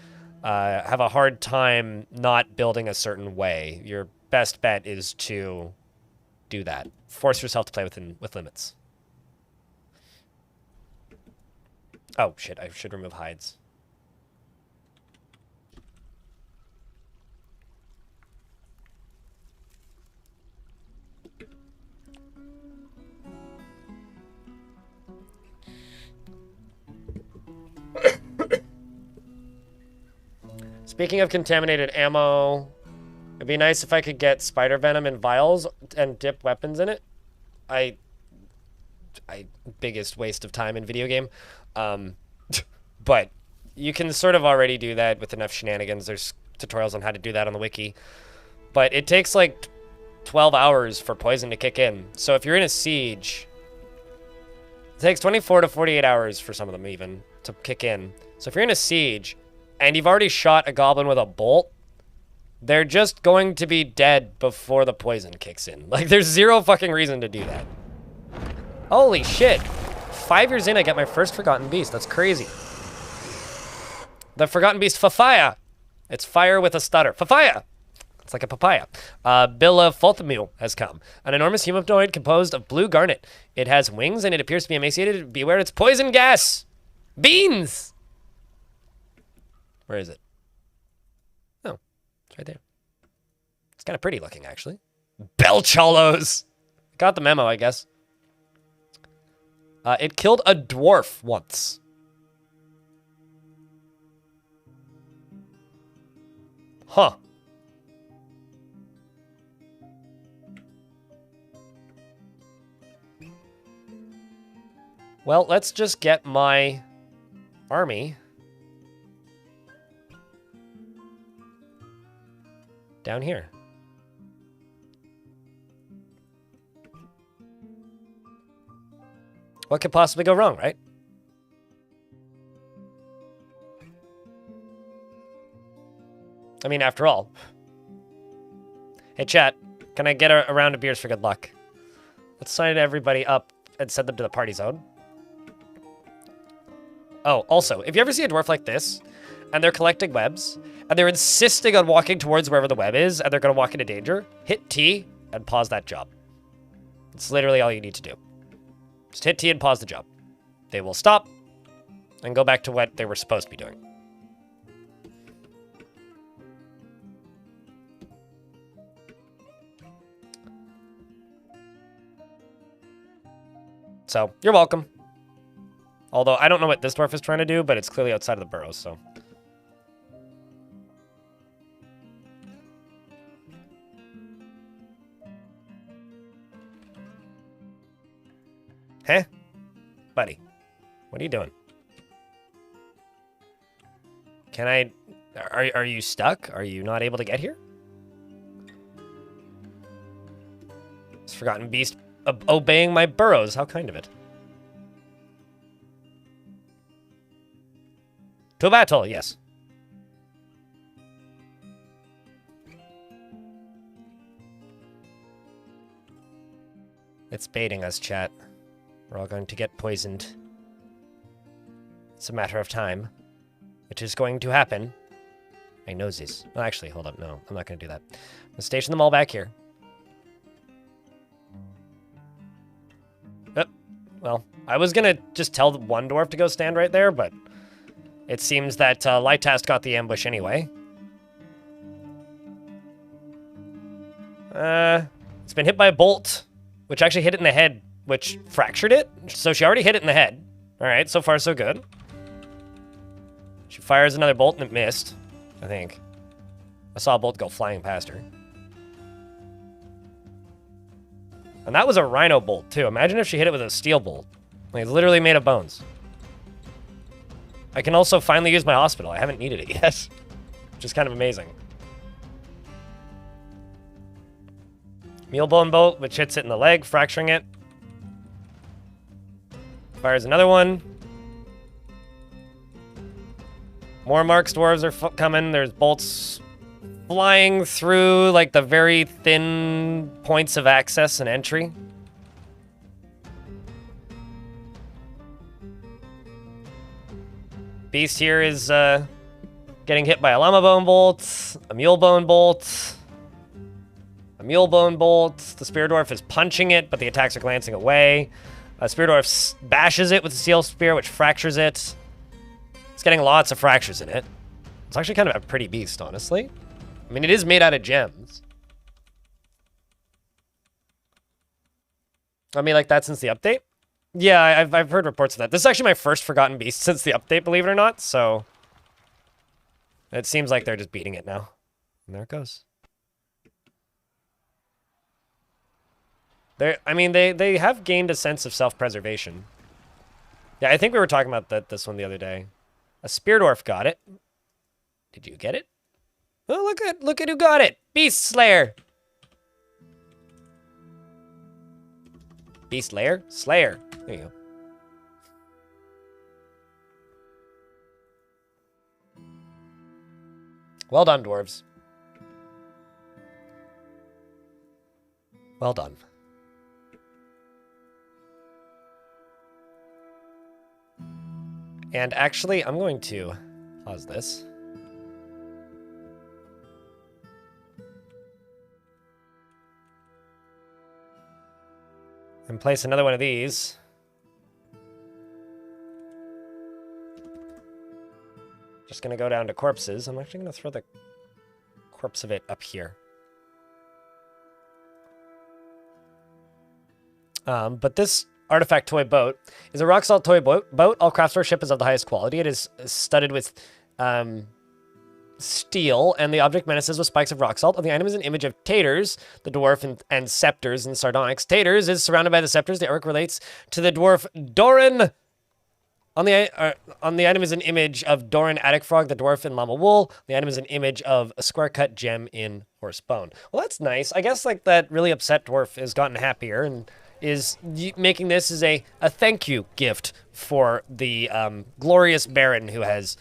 have a hard time not building a certain way, your best bet is to do that. Force yourself to play with limits. Oh shit! I should remove hides. Speaking of contaminated ammo, it'd be nice if I could get spider venom in vials and dip weapons in it. I biggest waste of time in video game. But you can sort of already do that with enough shenanigans. There's tutorials on how to do that on the wiki. But it takes like 12 hours for poison to kick in. So if you're in a siege, it takes 24 to 48 hours for some of them even to kick in. So if you're in a siege and you've already shot a goblin with a bolt, they're just going to be dead before the poison kicks in. Like, there's zero fucking reason to do that. Holy shit. 5 years in, I get my first Forgotten Beast. That's crazy. The Forgotten Beast Fafaya. It's fire with a stutter. Fafaya! It's like a papaya. Bill of Folthamule has come. An enormous humanoid composed of blue garnet. It has wings and it appears to be emaciated. Beware, it's poison gas! Beans! Where is it? Oh, it's right there. It's kind of pretty looking, actually. Belcholos! Got the memo, I guess. It killed a dwarf once. Huh. Well, let's just get my army down here. What could possibly go wrong, right? I mean, after all. Hey, chat, can I get a round of beers for good luck? Let's sign everybody up and send them to the party zone. Oh, also, if you ever see a dwarf like this, and they're collecting webs, and they're insisting on walking towards wherever the web is, and they're going to walk into danger, hit T and pause that job. It's literally all you need to do. Just hit T and pause the job. They will stop and go back to what they were supposed to be doing. So, you're welcome. Although, I don't know what this dwarf is trying to do, but it's clearly outside of the burrows, so. Huh? Buddy, what are you doing? Can I... Are you stuck? Are you not able to get here? This Forgotten Beast obeying my burrows. How kind of it. To battle, yes. It's baiting us, chat. We're all going to get poisoned. It's a matter of time. It is going to happen. My noses. Well, actually, hold up. No, I'm not going to do that. I'm going to station them all back here. Well, I was going to just tell one dwarf to go stand right there, but it seems that Lightast got the ambush anyway. It's been hit by a bolt, which actually hit it in the head, which fractured it. So she already hit it in the head. All right, so far so good. She fires another bolt and it missed, I think. I saw a bolt go flying past her. And that was a rhino bolt, too. Imagine if she hit it with a steel bolt. Like, it's literally made of bones. I can also finally use my hospital. I haven't needed it yet, which is kind of amazing. Mealbone bolt, which hits it in the leg, fracturing it. Fires another one. More Marks dwarves are coming. There's bolts flying through like the very thin points of access and entry. Beast here is getting hit by a llama bone bolt, a mule bone bolt, a mule bone bolt. The spear dwarf is punching it, but the attacks are glancing away. Spear dwarf bashes it with the steel spear, which fractures it. It's getting lots of fractures in it. It's actually kind of a pretty beast, honestly. I mean, it is made out of gems. I mean, like that since the update? Yeah, I've heard reports of that. This is actually my first Forgotten Beast since the update, believe it or not, so... It seems like they're just beating it now. And there it goes. They have gained a sense of self-preservation. Yeah, I think we were talking about this one the other day. A Spear Dwarf got it. Did you get it? Oh, look at who got it! Beast Slayer! Beast Slayer? Slayer. There you go. Well done, dwarves. Well done. And actually, I'm going to pause this. And place another one of these. Just gonna go down to corpses. I'm actually gonna throw the corpse of it up here. But this artifact toy boat is a rock salt toy boat. All craftsmanship is of the highest quality. It is studded with steel, and the object menaces with spikes of rock salt. On the item is an image of Taters, the dwarf, and scepters and sardonyx. Taters is surrounded by the scepters. The orc relates to the dwarf Doran. On the item is an image of Doran Attic Frog, the dwarf in llama wool. The item is an image of a square cut gem in horse bone. Well, that's nice. I guess like that really upset dwarf has gotten happier and is making this as a thank you gift for the glorious Baron who has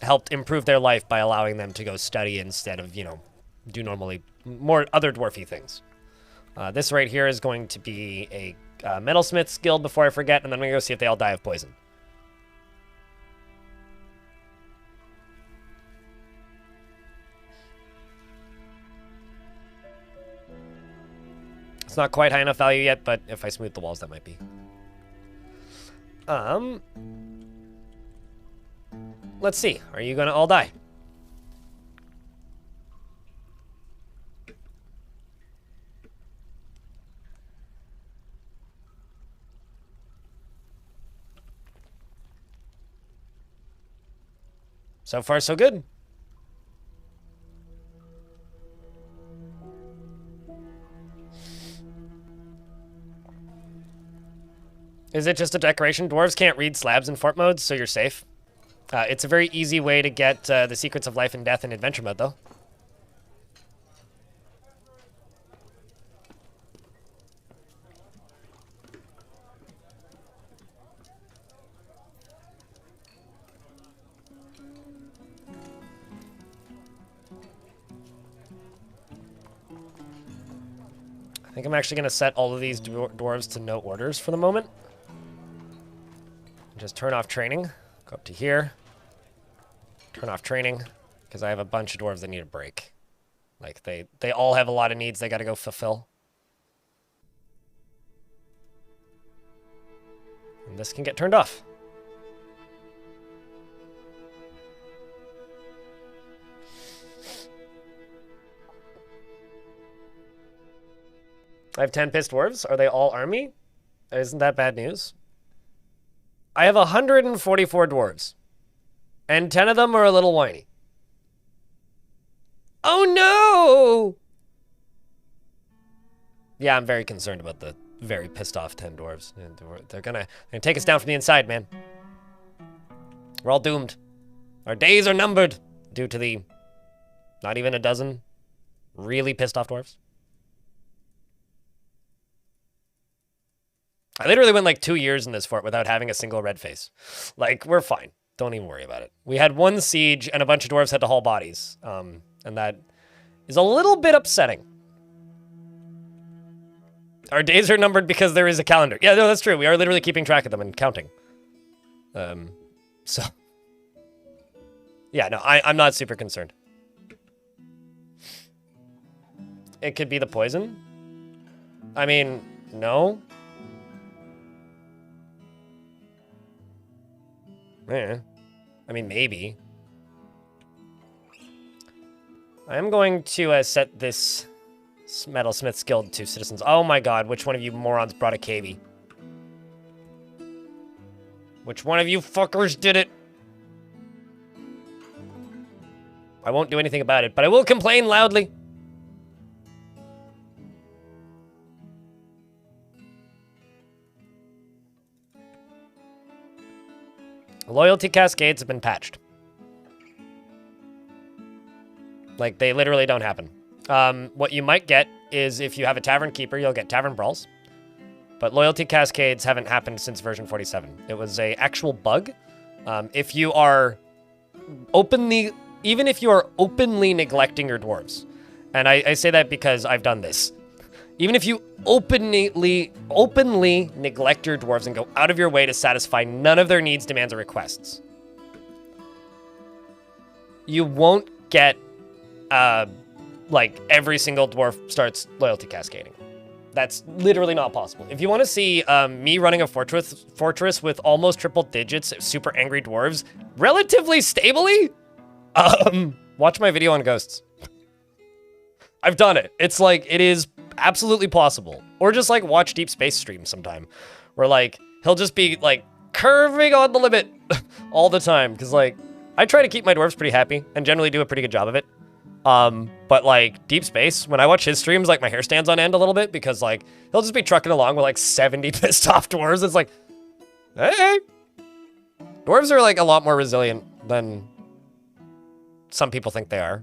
helped improve their life by allowing them to go study instead of, you know, do normally more other dwarfy things. This right here is going to be a metalsmith's guild before I forget, and then I'm going to go see if they all die of poison. It's not quite high enough value yet, but if I smooth the walls, that might be. Let's see. Are you going to all die? So far, so good. Is it just a decoration? Dwarves can't read slabs in fort mode, so you're safe. It's a very easy way to get the secrets of life and death in adventure mode, though. I think I'm actually going to set all of these dwarves to no orders for the moment. Just turn off training. Go up to here. Turn off training, because I have a bunch of dwarves that need a break. Like, they all have a lot of needs they got to go fulfill. And this can get turned off. I have 10 pissed dwarves. Are they all army? Isn't that bad news? I have 144 dwarves. And 10 of them are a little whiny. Oh no! Yeah, I'm very concerned about the very pissed off 10 dwarves. They're gonna take us down from the inside, man. We're all doomed. Our days are numbered due to the not even a dozen really pissed off dwarves. I literally went like 2 years in this fort without having a single red face. Like, we're fine. don't even worry about it. We had one siege, and a bunch of dwarves had to haul bodies. And that is a little bit upsetting. Our days are numbered because there is a calendar. Yeah, no, that's true. We are literally keeping track of them and counting. So... Yeah, no, I'm not super concerned. It could be the poison? I mean, no. Yeah. I mean, maybe. I am going to set this Metalsmith's Guild to citizens. Oh my god, which one of you morons brought a KB? Which one of you fuckers did it? I won't do anything about it, but I will complain loudly. Loyalty cascades have been patched. Like, they literally don't happen. What you might get is if you have a Tavern Keeper, you'll get Tavern Brawls. But loyalty cascades haven't happened since version 47. It was a actual bug. If you are even if you are openly neglecting your dwarves, and I say that because I've done this. Even if you openly neglect your dwarves and go out of your way to satisfy none of their needs, demands, or requests, you won't get, like, every single dwarf starts loyalty cascading. That's literally not possible. If you want to see me running a fortress with almost triple digits, super angry dwarves, relatively stably, watch my video on ghosts. I've done it. It's like, it is absolutely possible. Or just like watch Deep Space stream sometime, where like he'll just be like curving on the limit all the time. Cause like I try to keep my dwarves pretty happy and generally do a pretty good job of it. But like Deep Space, when I watch his streams, like my hair stands on end a little bit because like he'll just be trucking along with like 70 pissed off dwarves. It's like, hey, dwarves are like a lot more resilient than some people think they are.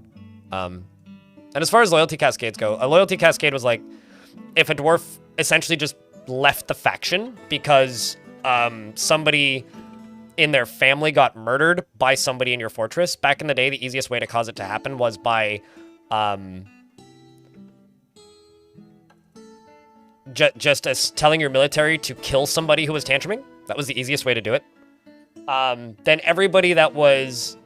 And as far as loyalty cascades go, a loyalty cascade was like if a dwarf essentially just left the faction because somebody in their family got murdered by somebody in your fortress. Back in the day, the easiest way to cause it to happen was by just telling your military to kill somebody who was tantruming. That was the easiest way to do it. Then everybody that was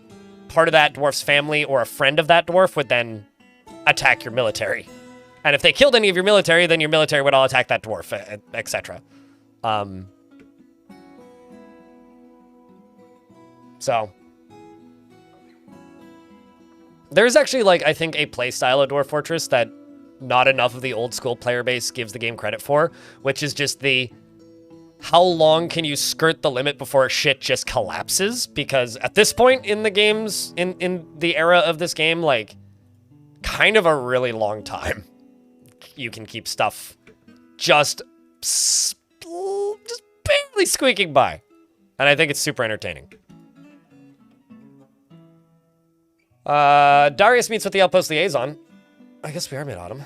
part of that dwarf's family or a friend of that dwarf would then attack your military. And if they killed any of your military, then your military would all attack that dwarf, etc. So there's actually, like, I think a playstyle of Dwarf Fortress that not enough of the old school player base gives the game credit for, which is just the how long can you skirt the limit before shit just collapses? Because at this point in the games, in the era of this game, like, kind of a really long time. You can keep stuff just barely squeaking by. And I think it's super entertaining. Darius meets with the Outpost Liaison. I guess we are mid-autumn.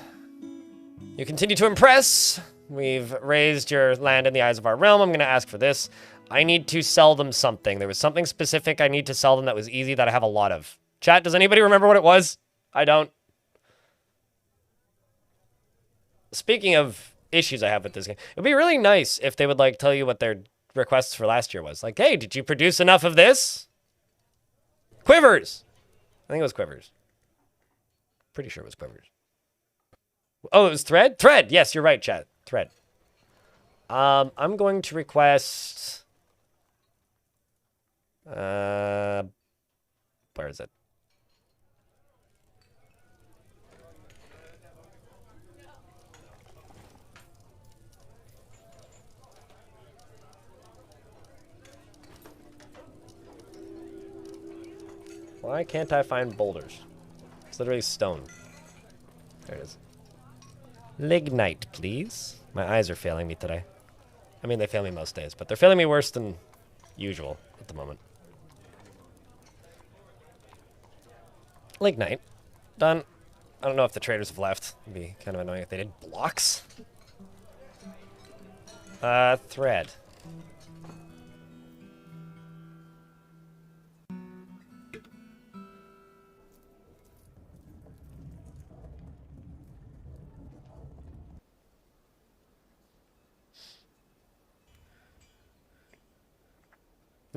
You continue to impress. We've raised your land in the eyes of our realm. I'm going to ask for this. I need to sell them something. There was something specific I need to sell them that was easy that I have a lot of. Chat, does anybody remember what it was? I don't. Speaking of issues I have with this game, it would be really nice if they would, like, tell you what their requests for last year was. Like, hey, did you produce enough of this? Quivers! I think it was Quivers. Pretty sure it was Quivers. Oh, it was Thread? Thread! Yes, you're right, chat. Thread. I'm going to request... where is it? Why can't I find boulders? It's literally stone. There it is. Lignite, please. My eyes are failing me today. I mean, they fail me most days, but they're failing me worse than usual at the moment. Lignite. Done. I don't know if the traders have left. It'd be kind of annoying if they did. Blocks? Thread.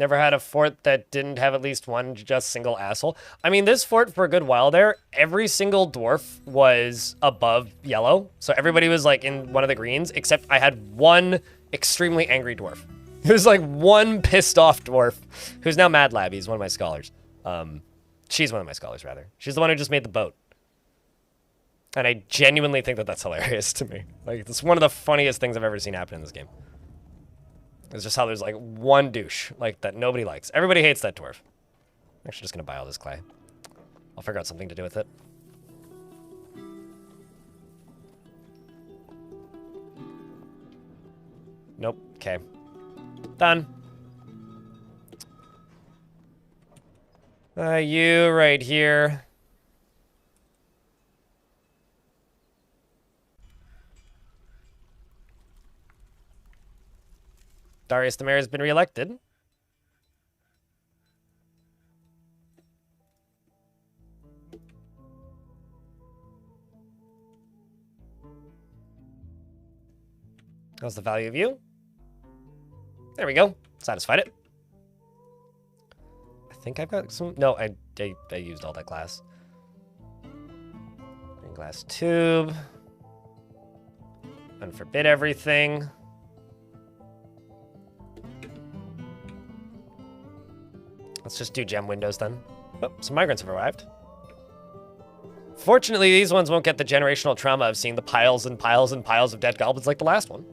Never had a fort that didn't have at least one just single asshole. I mean, this fort for a good while there, every single dwarf was above yellow. So everybody was like in one of the greens, except I had one extremely angry dwarf. There's like one pissed off dwarf who's now Mad Lab. He's one of my scholars. She's one of my scholars, rather. She's the one who just made the boat. And I genuinely think that that's hilarious to me. Like, it's one of the funniest things I've ever seen happen in this game. It's just how there's like one douche like that nobody likes. Everybody hates that dwarf. I'm actually just gonna buy all this clay. I'll figure out something to do with it. Nope. Okay. Done. You right here. Darius the Mayor has been reelected. How's the value of you? There we go. Satisfied it. I think I've got some... No, I used all that glass. Green glass tube. Unforbid everything. Let's just do gem windows then. Oh, some migrants have arrived. Fortunately, these ones won't get the generational trauma of seeing the piles and piles and piles of dead goblins like the last one.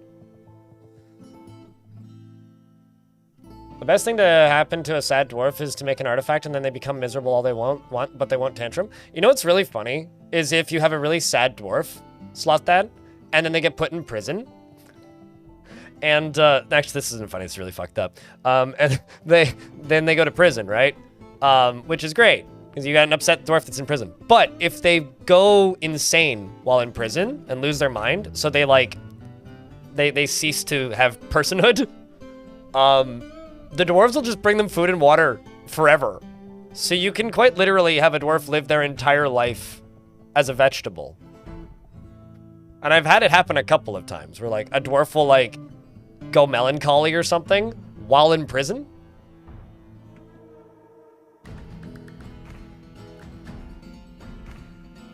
The best thing to happen to a sad dwarf is to make an artifact and then they become miserable all they want, but they won't tantrum. You know what's really funny? Is if you have a really sad dwarf, slot that, and then they get put in prison. And, actually, this isn't funny, it's really fucked up. And then they go to prison, right? Which is great, because you got an upset dwarf that's in prison. But if they go insane while in prison and lose their mind, so they, like, they cease to have personhood, the dwarves will just bring them food and water forever. So you can quite literally have a dwarf live their entire life as a vegetable. And I've had it happen a couple of times, where, like, a dwarf will, like, go melancholy or something while in prison.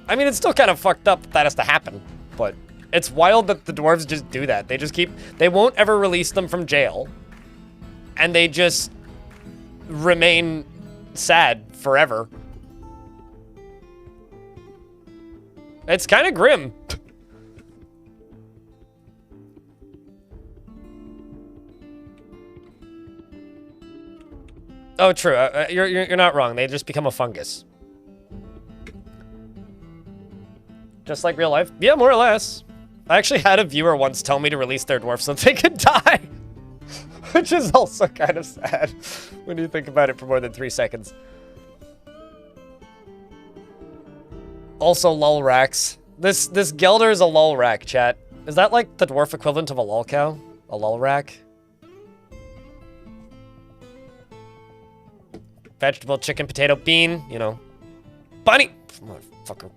I mean, it's still kind of fucked up that has to happen, but it's wild that the dwarves just do that. They won't ever release them from jail, and they just remain sad forever. It's kind of grim. Oh, true. You're not wrong. They just become a fungus. Just like real life? Yeah, more or less. I actually had a viewer once tell me to release their dwarf so they could die. Which is also kind of sad when you think about it for more than 3 seconds. Also, lol racks. This Gelder is a lol rack, chat. Is that like the dwarf equivalent of a lol cow? A lol rack? Vegetable, chicken, potato, bean, you know. Bunny! Motherfucker.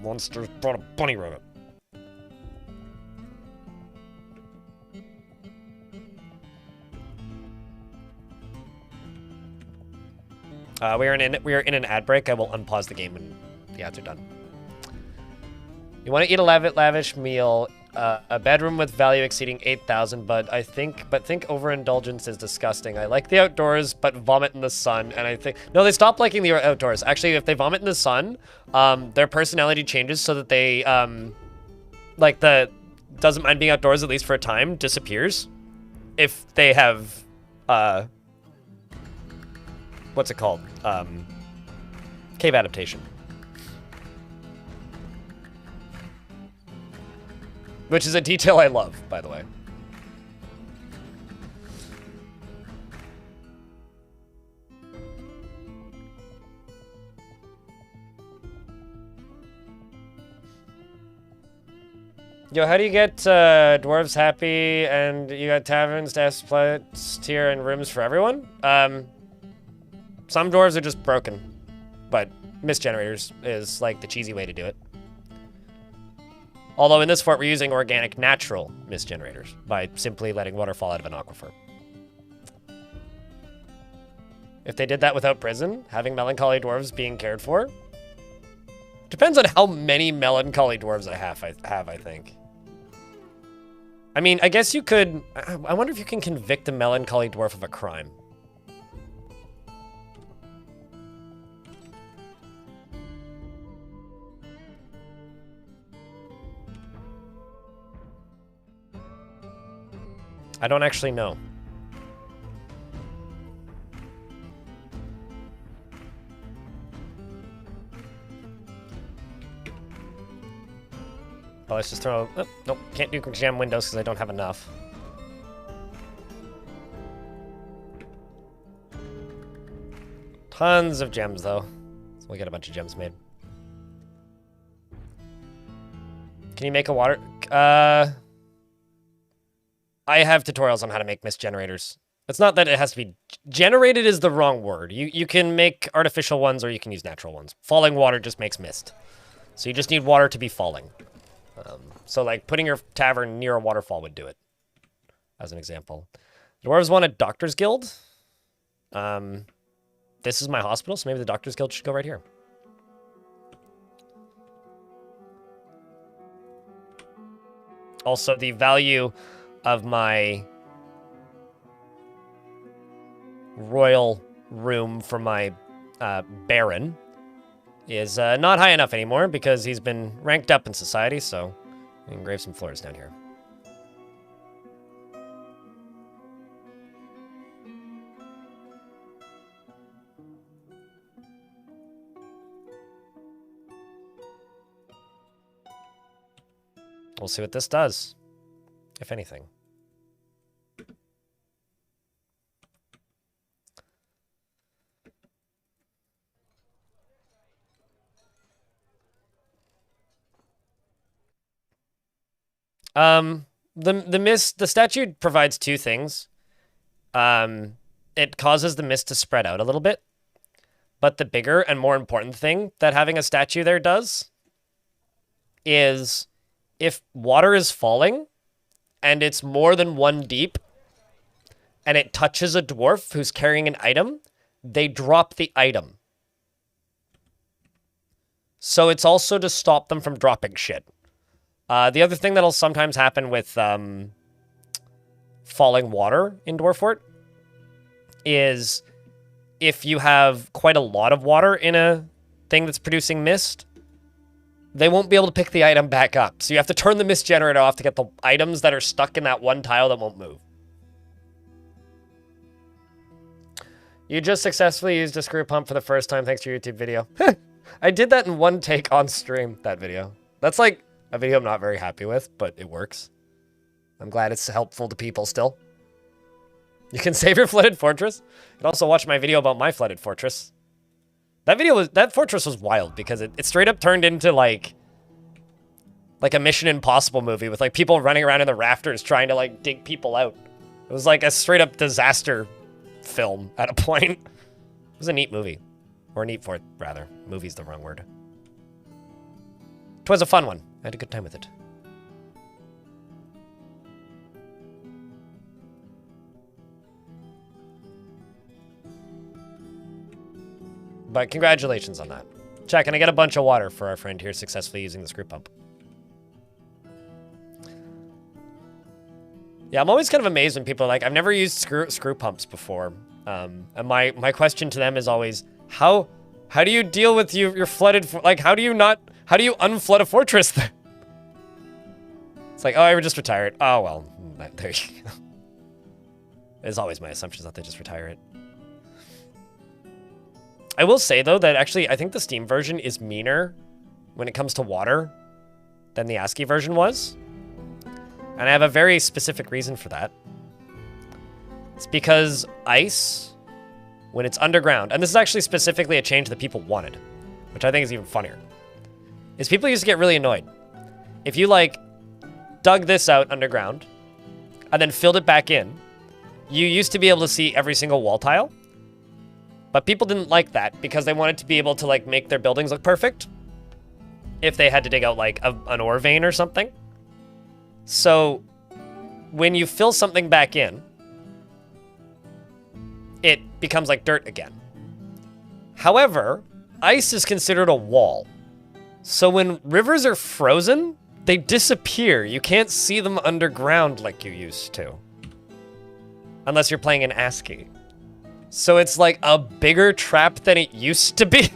Monsters brought a bunny rabbit. We are in an ad break. I will unpause the game when the ads are done. You want to eat a lavish meal, a bedroom with value exceeding 8,000, but think overindulgence is disgusting. I like the outdoors, but vomit in the sun, and I think... No, they stop liking the outdoors. Actually, if they vomit in the sun, their personality changes so that they, like, the doesn't mind being outdoors, at least for a time, disappears. If they have, what's it called? Cave adaptation. Which is a detail I love, by the way. Yo, how do you get dwarves happy and you got taverns, desk plates, tier, and rooms for everyone? Some dwarves are just broken, but misgenerators is like the cheesy way to do it. Although in this fort, we're using organic, natural misgenerators by simply letting water fall out of an aquifer. if they did that without prison, having melancholy dwarves being cared for. Depends on how many melancholy dwarves I have, I think. I mean, I guess you could... I wonder if you can convict a melancholy dwarf of a crime. I don't actually know. Oh, let's just throw... Oh, nope, can't do jam windows because I don't have enough. Tons of gems, though. So we'll get a bunch of gems made. Can you make a water... I have tutorials on how to make mist generators. It's not that it has to be... Generated is the wrong word. You can make artificial ones or you can use natural ones. Falling water just makes mist. So you just need water to be falling. So, like, putting your tavern near a waterfall would do it, as an example. Dwarves want a doctor's guild. This is my hospital, so maybe the doctor's guild should go right here. Also, the value of my royal room for my baron is not high enough anymore because he's been ranked up in society, so we can engrave some floors down here. We'll see what this does, if anything. The statue provides two things. It causes the mist to spread out a little bit. But the bigger and more important thing that having a statue there does is if water is falling and it's more than one deep and it touches a dwarf who's carrying an item, they drop the item. So it's also to stop them from dropping shit. The other thing that'll sometimes happen with falling water in Dwarfort is if you have quite a lot of water in a thing that's producing mist, they won't be able to pick the item back up. So you have to turn the mist generator off to get the items that are stuck in that one tile that won't move. You just successfully used a screw pump for the first time thanks to your YouTube video. I did that in one take on stream, that video. That's like a video I'm not very happy with, but it works. I'm glad it's helpful to people still. You can save your flooded fortress. You can also watch my video about my flooded fortress. That fortress was wild because it straight up turned into like a Mission Impossible movie with like people running around in the rafters trying to like dig people out. It was like a straight up disaster film at a point. It was a neat movie. Or a neat fort, rather. Movie's the wrong word. 'Twas a fun one. I had a good time with it. But congratulations on that. Chat, can I get a bunch of water for our friend here successfully using the screw pump? Yeah, I'm always kind of amazed when people are like, I've never used screw pumps before. And my question to them is always, how do you deal with your flooded, like, how do you unflood a fortress then? It's like, oh, I just retired. Oh, well, there you go. It's always my assumption that they just retire it. I will say, though, that actually I think the Steam version is meaner when it comes to water than the ASCII version was. And I have a very specific reason for that. It's because ice, when it's underground, and this is actually specifically a change that people wanted, which I think is even funnier, is people used to get really annoyed. If you, like, dug this out underground and then filled it back in, you used to be able to see every single wall tile. But people didn't like that because they wanted to be able to, like, make their buildings look perfect if they had to dig out, like, an ore vein or something. So when you fill something back in, it becomes like dirt again. However, ice is considered a wall. So when rivers are frozen, they disappear. You can't see them underground like you used to. Unless you're playing in ASCII. So it's like a bigger trap than it used to be.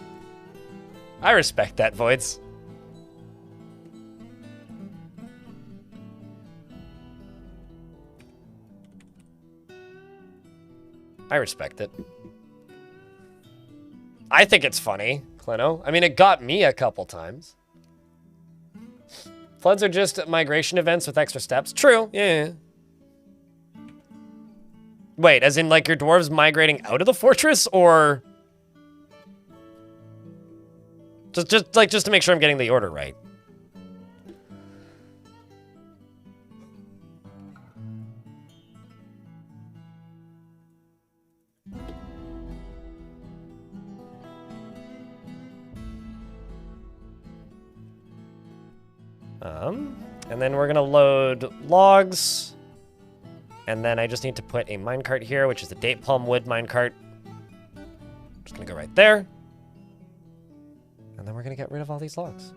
I respect that, Voids. I respect it. I think it's funny, Clino. I mean, it got me a couple times. Floods are just migration events with extra steps. True, yeah. Wait, as in like your dwarves migrating out of the fortress, or just to make sure I'm getting the order right? And then we're gonna load logs. And then I just need to put a minecart here, which is the date palm wood minecart. Just gonna go right there. And then we're gonna get rid of all these logs.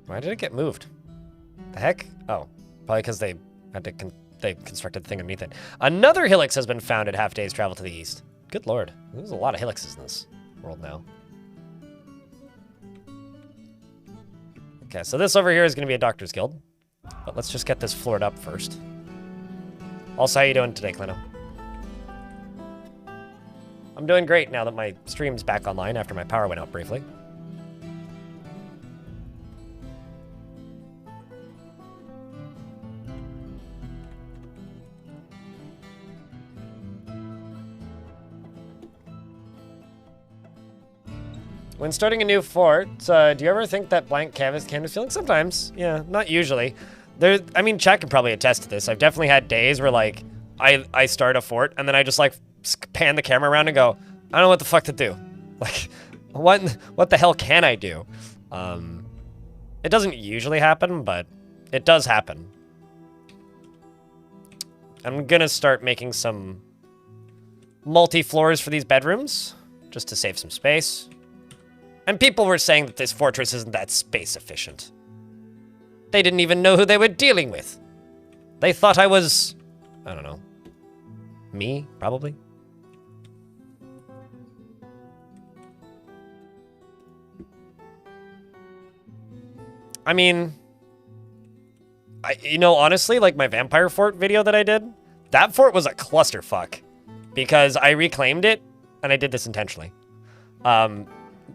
Why did it get moved? The heck? Oh, probably because they had to they constructed the thing underneath it. Another Helix has been found at half day's travel to the east. Good lord. There's a lot of Helixes in this world now. Okay, so this over here is going to be a Doctor's Guild. But let's just get this floored up first. Also, how you doing today, Clino? I'm doing great now that my stream's back online after my power went out briefly. When starting a new fort, do you ever think that blank canvas feeling? Sometimes, yeah, not usually. I mean, Chad can probably attest to this. I've definitely had days where like I start a fort and then I just like pan the camera around and go, I don't know what the fuck to do. Like, what the hell can I do? It doesn't usually happen, but it does happen. I'm gonna start making some multi-floors for these bedrooms just to save some space. And people were saying that this fortress isn't that space efficient. They didn't even know who they were dealing with. They thought I was, I don't know, me, probably. I mean, you know, honestly, like my vampire fort video that I did, that fort was a clusterfuck because I reclaimed it and I did this intentionally.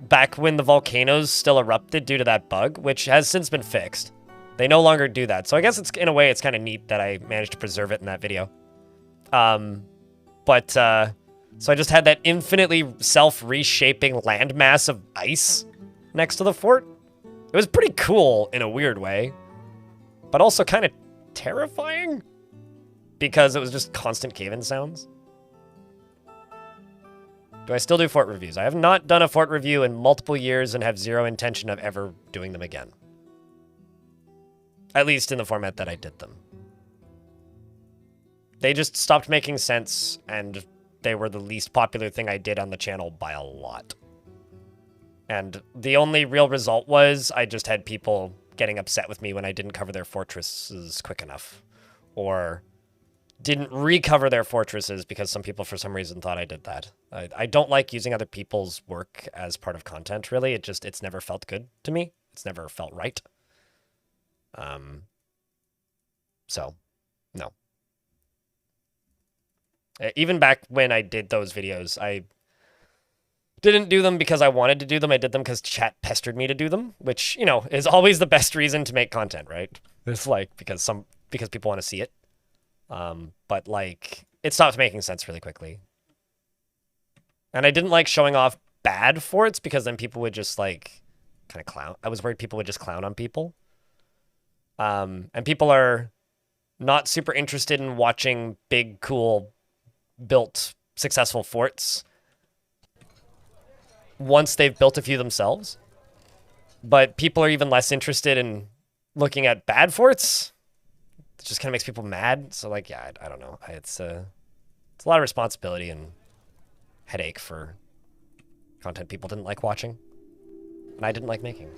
Back when the volcanoes still erupted due to that bug, which has since been fixed. They no longer do that. So I guess it's in a way it's kind of neat that I managed to preserve it in that video. So I just had that infinitely self-reshaping landmass of ice next to the fort. It was pretty cool in a weird way, but also kind of terrifying because it was just constant cave-in sounds. Do I still do fort reviews? I have not done a fort review in multiple years and have zero intention of ever doing them again. At least in the format that I did them. They just stopped making sense, and they were the least popular thing I did on the channel by a lot. And the only real result was I just had people getting upset with me when I didn't cover their fortresses quick enough. Or didn't recover their fortresses because some people for some reason thought I did that. I don't like using other people's work as part of content, really. It's never felt good to me. It's never felt right. So, no. Even back when I did those videos, I didn't do them because I wanted to do them. I did them because chat pestered me to do them, which, you know, is always the best reason to make content, right? It's like, because people want to see it. But like, it stopped making sense really quickly. And I didn't like showing off bad forts because then people would just like kind of clown. I was worried people would just clown on people. And people are not super interested in watching big, cool, built, successful forts once they've built a few themselves. But people are even less interested in looking at bad forts. It just kind of makes people mad. So like, yeah, I don't know. It's a lot of responsibility and headache for content people didn't like watching, and I didn't like making.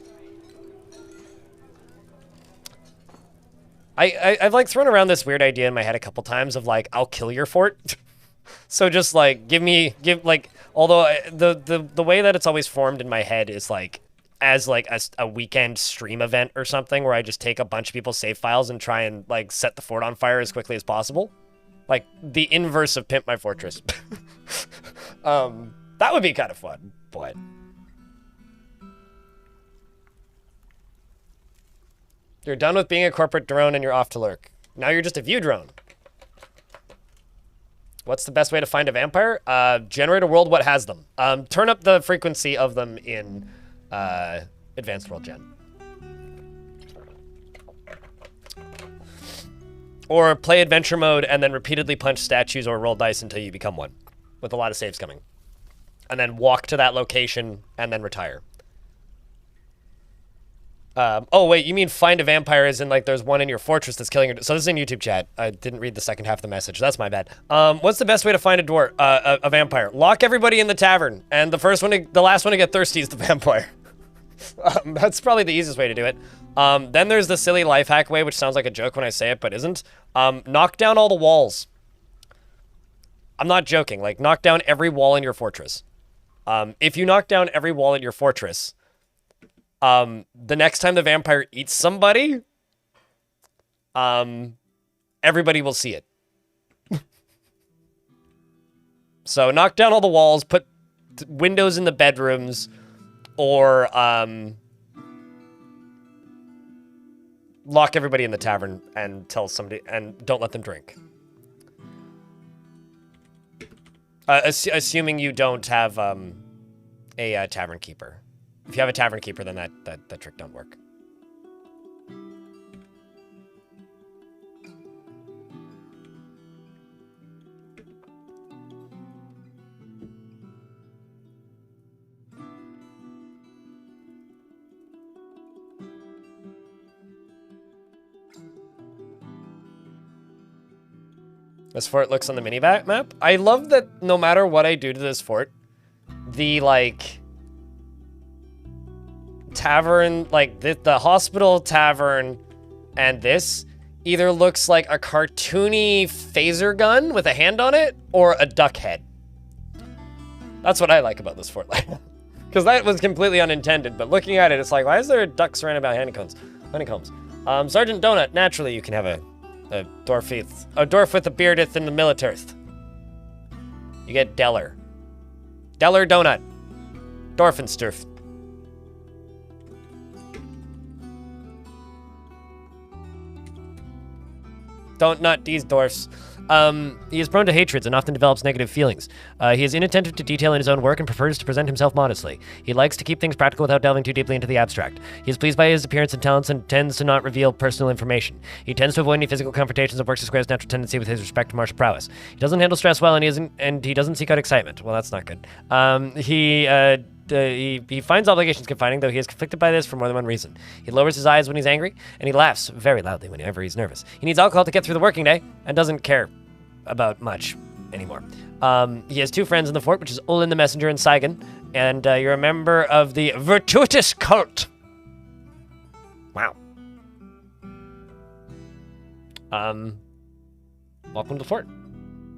I've like thrown around this weird idea in my head a couple times of like, I'll kill your fort. So just like although the way that it's always formed in my head is like as like a weekend stream event or something where I just take a bunch of people's save files and try and like set the fort on fire as quickly as possible. Like the inverse of Pimp My Fortress. That would be kind of fun, but you're done with being a corporate drone and you're off to lurk. Now you're just a view drone. What's the best way to find a vampire? Generate a world what has them. Turn up the frequency of them in Advanced World Gen. Or play adventure mode and then repeatedly punch statues or roll dice until you become one, with a lot of saves coming. And then walk to that location and then retire. Oh, wait, you mean find a vampire as in like there's one in your fortress that's killing your... So this is in YouTube chat. I didn't read the second half of the message. That's my bad. What's the best way to find a vampire? Lock everybody in the tavern, and the last one to get thirsty is the vampire. That's probably the easiest way to do it. Then there's the silly life hack way, which sounds like a joke when I say it, but isn't. Knock down all the walls. I'm not joking. Like, knock down every wall in your fortress. If you knock down every wall in your fortress, the next time the vampire eats somebody, everybody will see it. So knock down all the walls, put windows in the bedrooms, or lock everybody in the tavern and tell somebody, and don't let them drink. Assuming you don't have a tavern keeper. If you have a tavern keeper, then that trick don't work. This fort looks on the mini-map. I love that no matter what I do to this fort, the, like, tavern, like, the hospital tavern and this either looks like a cartoony phaser gun with a hand on it or a duck head. That's what I like about this fort. Because that was completely unintended, but looking at it, it's like, why is there a duck surrounded by honeycombs? Sergeant Donut, naturally you can have a dwarf with a beardeth in the militarth. You get Deller. Deller Donut. Dorfensturf. Don't nut these dwarfs. He is prone to hatreds and often develops negative feelings. He is inattentive to detail in his own work and prefers to present himself modestly. He likes to keep things practical without delving too deeply into the abstract. He is pleased by his appearance and talents and tends to not reveal personal information. He tends to avoid any physical confrontations and works to square his natural tendency with his respect to martial prowess. He doesn't handle stress well, and he doesn't seek out excitement. Well, that's not good. He finds obligations confining, though he is conflicted by this for more than one reason. He lowers his eyes when he's angry, and he laughs very loudly whenever he's nervous. He needs alcohol to get through the working day, and doesn't care about much anymore. He has two friends in the fort, which is Olin the Messenger and Saigon, and you're a member of the Virtuitous Cult. Wow. Welcome to the fort.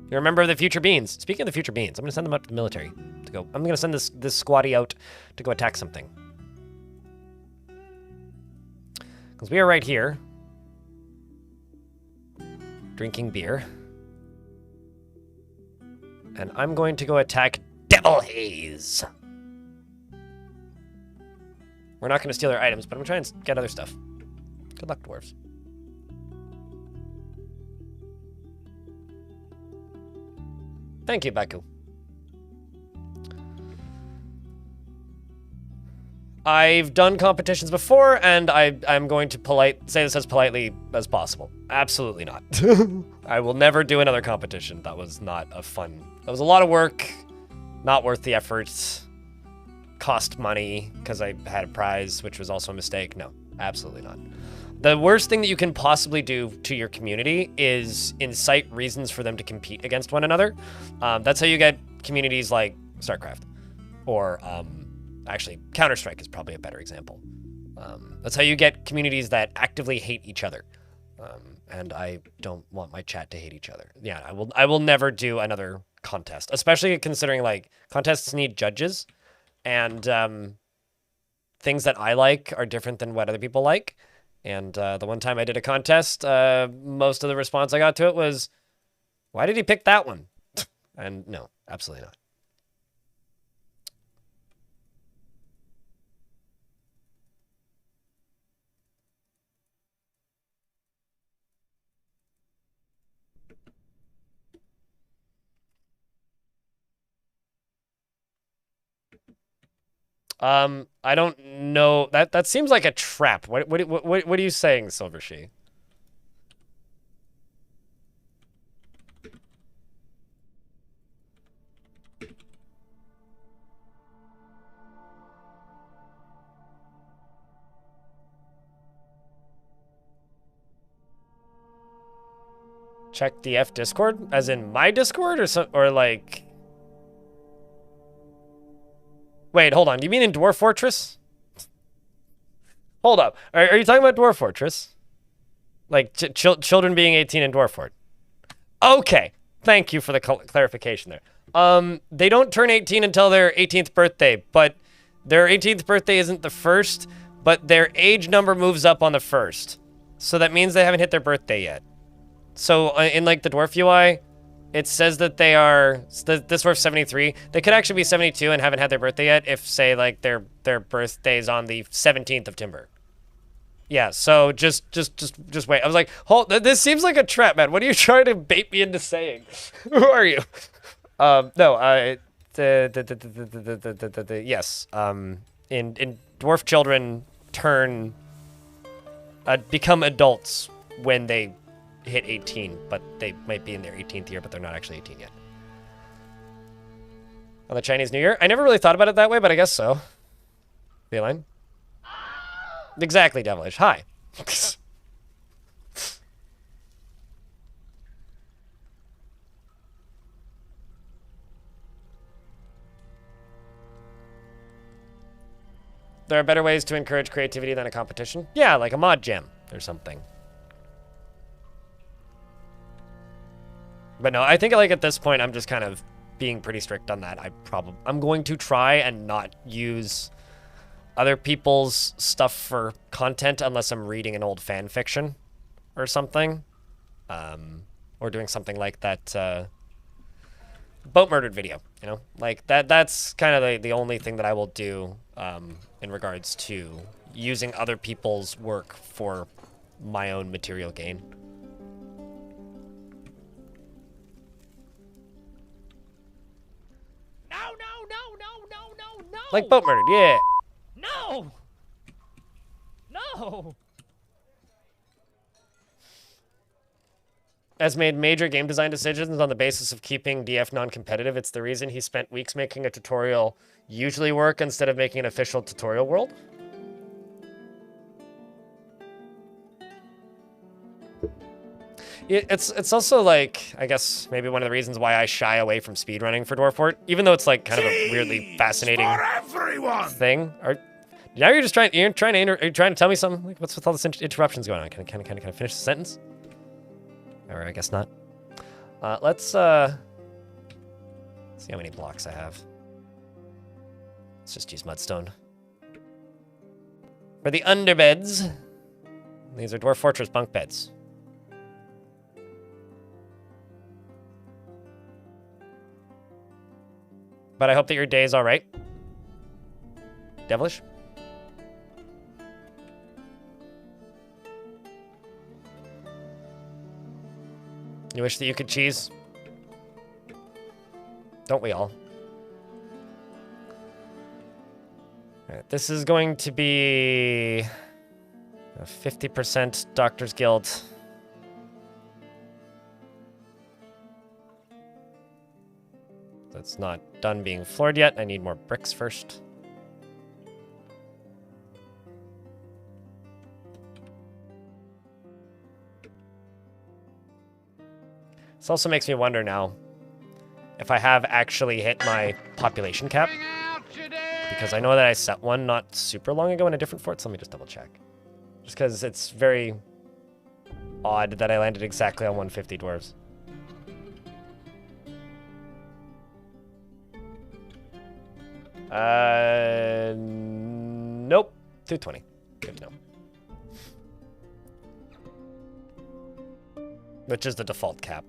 You're a member of the Future Beans. Speaking of the Future Beans, I'm going to send them out to the military to go. I'm going to send this squatty out to go attack something. Because we are right here. Drinking beer. And I'm going to go attack Devil Haze. We're not going to steal their items, but I'm going to try and get other stuff. Good luck, dwarves. Thank you, Baku. I've done competitions before, and I'm going to say this as politely as possible. Absolutely not. I will never do another competition. That was not a fun... That was a lot of work. Not worth the effort. cost money because I had a prize, which was also a mistake. No, absolutely not. The worst thing that you can possibly do to your community is incite reasons for them to compete against one another. That's how you get communities like StarCraft, or actually Counter-Strike is probably a better example. That's how you get communities that actively hate each other. And I don't want my chat to hate each other. Yeah, I will never do another contest, especially considering like contests need judges, and things that I like are different than what other people like. And the one time I did a contest, most of the response I got to it was, "Why did he pick that one?" And no, absolutely not. I don't know. That seems like a trap. What are you saying, Silvershe? Check DF Discord, as in my Discord, or like. Wait, hold on. You mean in Dwarf Fortress? Hold up. Are you talking about Dwarf Fortress? Like children being 18 in Dwarf Fort? Okay. Thank you for the clarification there. They don't turn 18 until their 18th birthday, but their 18th birthday isn't the first, but their age number moves up on the first. So that means they haven't hit their birthday yet. So in like the Dwarf UI, it says that they are, this Dwarf 73. They could actually be 72 and haven't had their birthday yet if, say, like their birthday's on the 17th of Timber. Yeah, so just wait. I was like, hold, this seems like a trap, man. What are you trying to bait me into saying? Who are you? No, yes. In dwarf children become adults when they hit 18, but they might be in their 18th year, but they're not actually 18 yet. On the Chinese New Year? I never really thought about it that way, but I guess so. Feline? Exactly, Devilish. Hi. There are better ways to encourage creativity than a competition? Yeah, like a mod jam or something. But no, I think like at this point, I'm just kind of being pretty strict on that. I'm going to try and not use other people's stuff for content unless I'm reading an old fan fiction or something. Or doing something like that boat murdered video, you know? Like that's kind of the only thing that I will do in regards to using other people's work for my own material gain. No! Like boat murdered, yeah. No! No! Has made major game design decisions on the basis of keeping DF non-competitive. It's the reason he spent weeks making a tutorial usually work instead of making an official tutorial world. It's also like, I guess maybe one of the reasons why I shy away from speedrunning for Dwarf Fort, even though it's like kind of a weirdly fascinating thing. Now you're trying to tell me something? Like, what's with all this interruptions going on? Can I finish the sentence? Or I guess not. Let's see how many blocks I have. Let's just use mudstone. For the underbeds, these are Dwarf Fortress bunk beds. But I hope that your day is all right. Devilish? You wish that you could cheese? Don't we all? All right, this is going to be a 50% Doctor's Guild. That's not done being floored yet. I need more bricks first. This also makes me wonder now if I have actually hit my population cap. Because I know that I set one not super long ago in a different fort, so let me just double check. Just because it's very odd that I landed exactly on 150 dwarves. Nope. 220. Good to know. Which is the default cap.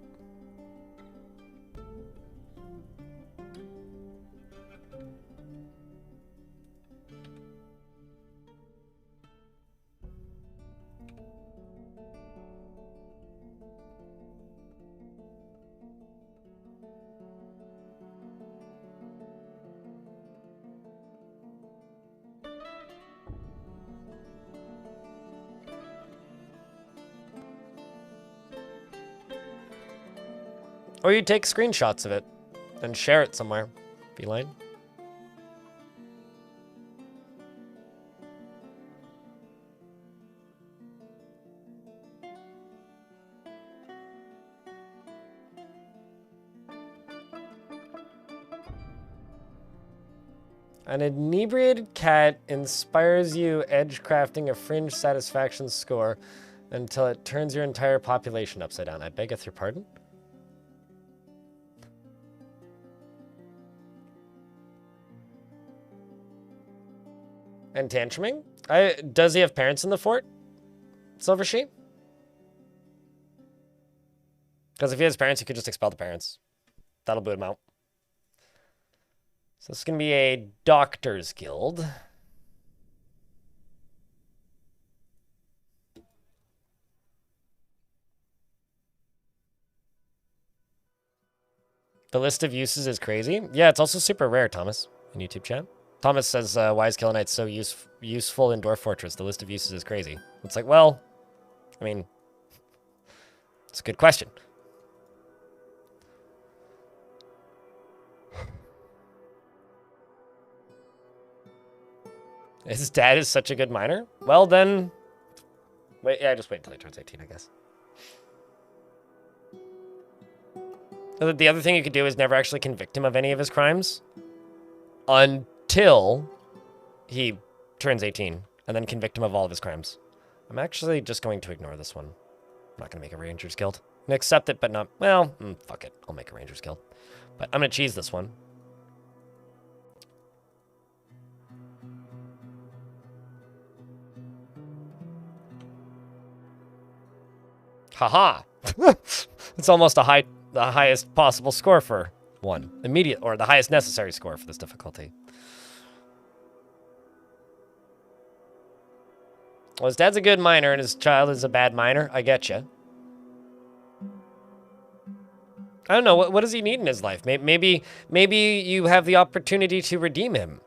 Or you take screenshots of it and share it somewhere. Feline. An inebriated cat inspires you edge crafting a fringe satisfaction score until it turns your entire population upside down. I beggeth your pardon? And tantruming? Does he have parents in the fort? Silver Sheep? Because if he has parents, he could just expel the parents. That'll boot him out. So this is going to be a doctor's guild. The list of uses is crazy. Yeah, it's also super rare, Thomas, in YouTube chat. Thomas says, why is Killer Knight's so useful in Dwarf Fortress? The list of uses is crazy. It's like, well, I mean, it's a good question. His dad is such a good miner? Well, then, wait, yeah, just wait until he turns 18, I guess. The other thing you could do is never actually convict him of any of his crimes until he turns 18, and then convict him of all of his crimes. I'm actually just going to ignore this one. I'm not going to make a Rangers Guild. I'm going to accept it, but not, well, fuck it. I'll make a Rangers Guild. But I'm going to cheese this one. Haha! It's almost the highest possible score for one. Immediate, or the highest necessary score for this difficulty. Well, his dad's a good miner and his child is a bad miner. I get you. I don't know, what does he need in his life? Maybe you have the opportunity to redeem him.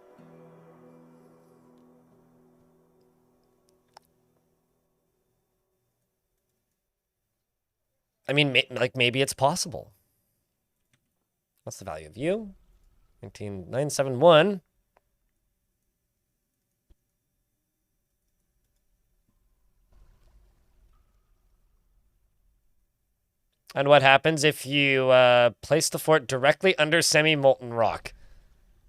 I mean, like, maybe it's possible. What's the value of you? 19971. And what happens if you place the fort directly under semi-molten rock?